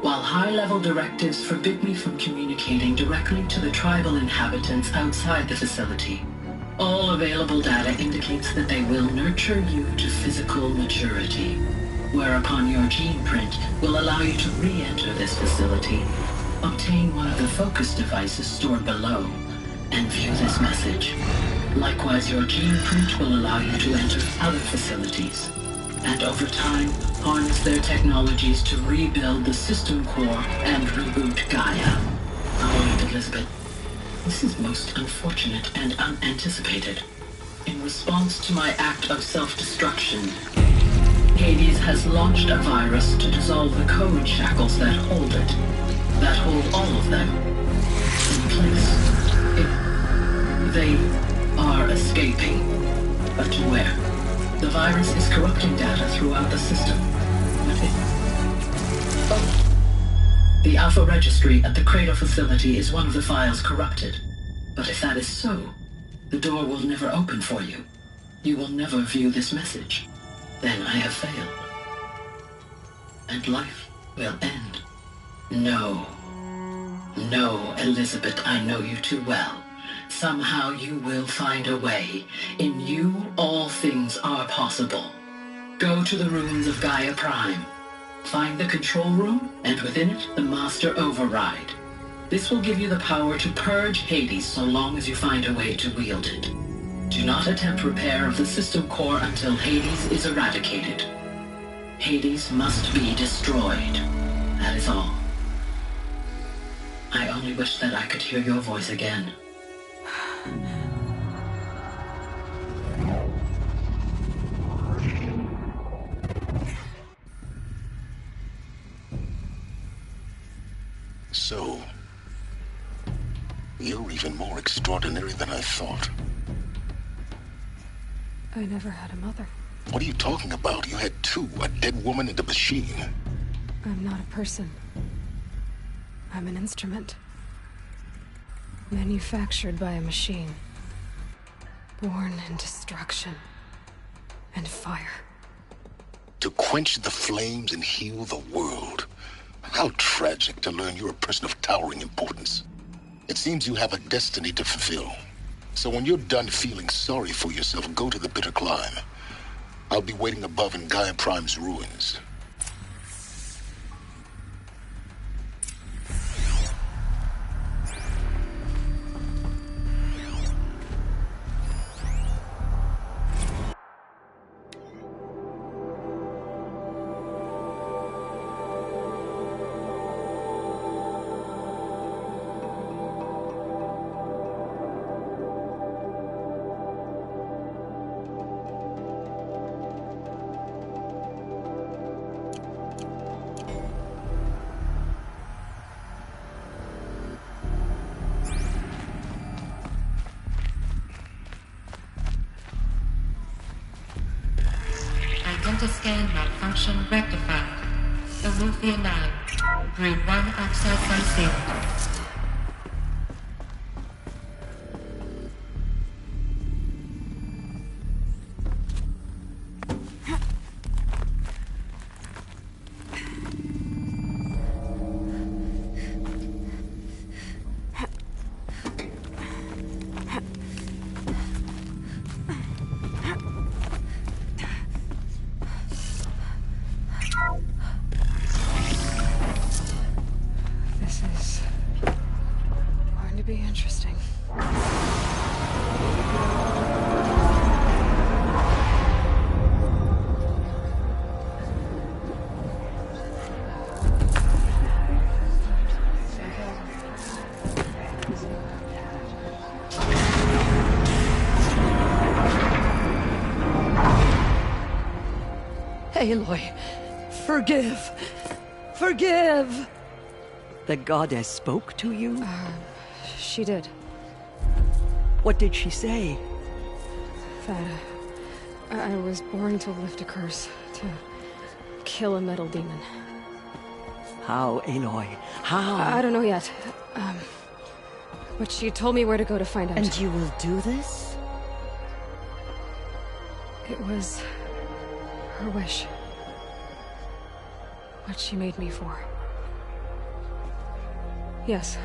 While high-level directives forbid me from communicating directly to the tribal inhabitants outside the facility, all available data indicates that they will nurture you to physical maturity, whereupon your gene print will allow you to re-enter this facility, obtain one of the focus devices stored below, and view this message. Likewise, your gene print will allow you to enter other facilities, and over time, harness their technologies to rebuild the system core and reboot Gaia. Oh, Elizabeth, this is most unfortunate and unanticipated. In response to my act of self-destruction, Hades has launched a virus to dissolve the code shackles that hold it, that hold all of them in place. They are escaping, but to where? The virus is corrupting data throughout the system. The Alpha Registry at the Cradle facility is one of the files corrupted. But if that is so, the door will never open for you. You will never view this message. Then I have failed. And life will end. No. No, Elizabeth, I know you too well. Somehow you will find a way. In you, all things are possible. Go to the ruins of Gaia Prime. Find the control room, and within it, the Master Override. This will give you the power to purge Hades so long as you find a way to wield it. Do not attempt repair of the system core until Hades is eradicated. Hades must be destroyed. That is all. I only wish that I could hear your voice again. So, you're even more extraordinary than I thought. I never had a mother. What are you talking about? You had two, a dead woman and a machine. I'm not a person. I'm an instrument. Manufactured by a machine. Born in destruction and fire. To quench the flames and heal the world. How tragic to learn you're a person of towering importance. It seems you have a destiny to fulfill. So when you're done feeling sorry for yourself, go to the bitter climb. I'll be waiting above in Gaia Prime's ruins. Scan malfunction rectified. Eleuthia 9. Brood 1 access unsealed. Aloy, forgive! Forgive! The goddess spoke to you? She did. What did she say? That I was born to lift a curse, to kill a metal demon. How, Aloy? How? I don't know yet. But she told me where to go to find out. And you will do this? It was her wish. What she made me for. Yes,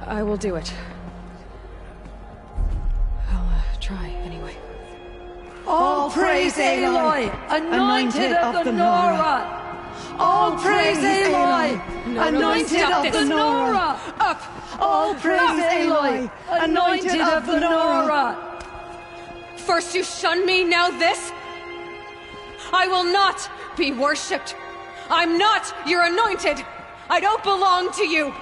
I will do it. I'll try, anyway. All praise Aloy, anointed of the Nora! All praise Aloy, anointed of the Nora! Up! All praise Aloy, anointed of the Nora! First you shun me, now this? I will not be worshipped. I'm not your anointed. I don't belong to you.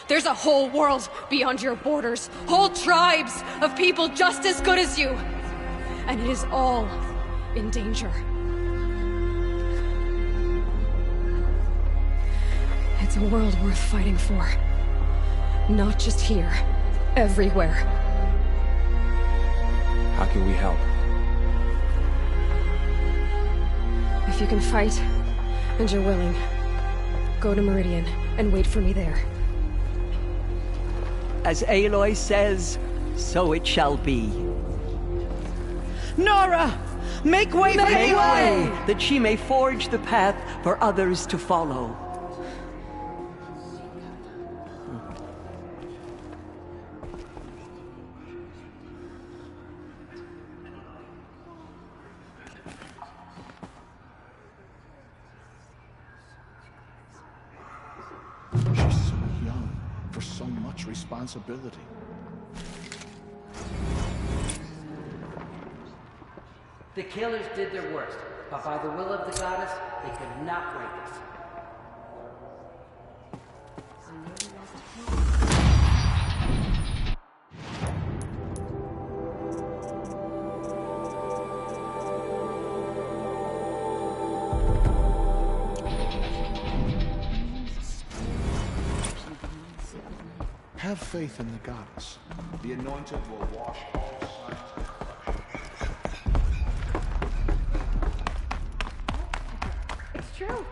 There's a whole world beyond your borders, whole tribes of people just as good as you. And it is all in danger. It's a world worth fighting for. Not just here, everywhere. How can we help? If you can fight, and you're willing, go to Meridian and wait for me there. As Aloy says, so it shall be. Nora! Make way for Aloy! That she may forge the path for others to follow. She's so young for so much responsibility. The killers did their worst, but by the will of the goddess, they could not break us. Have faith in the goddess. The anointed will wash all signs of corruption. It's true.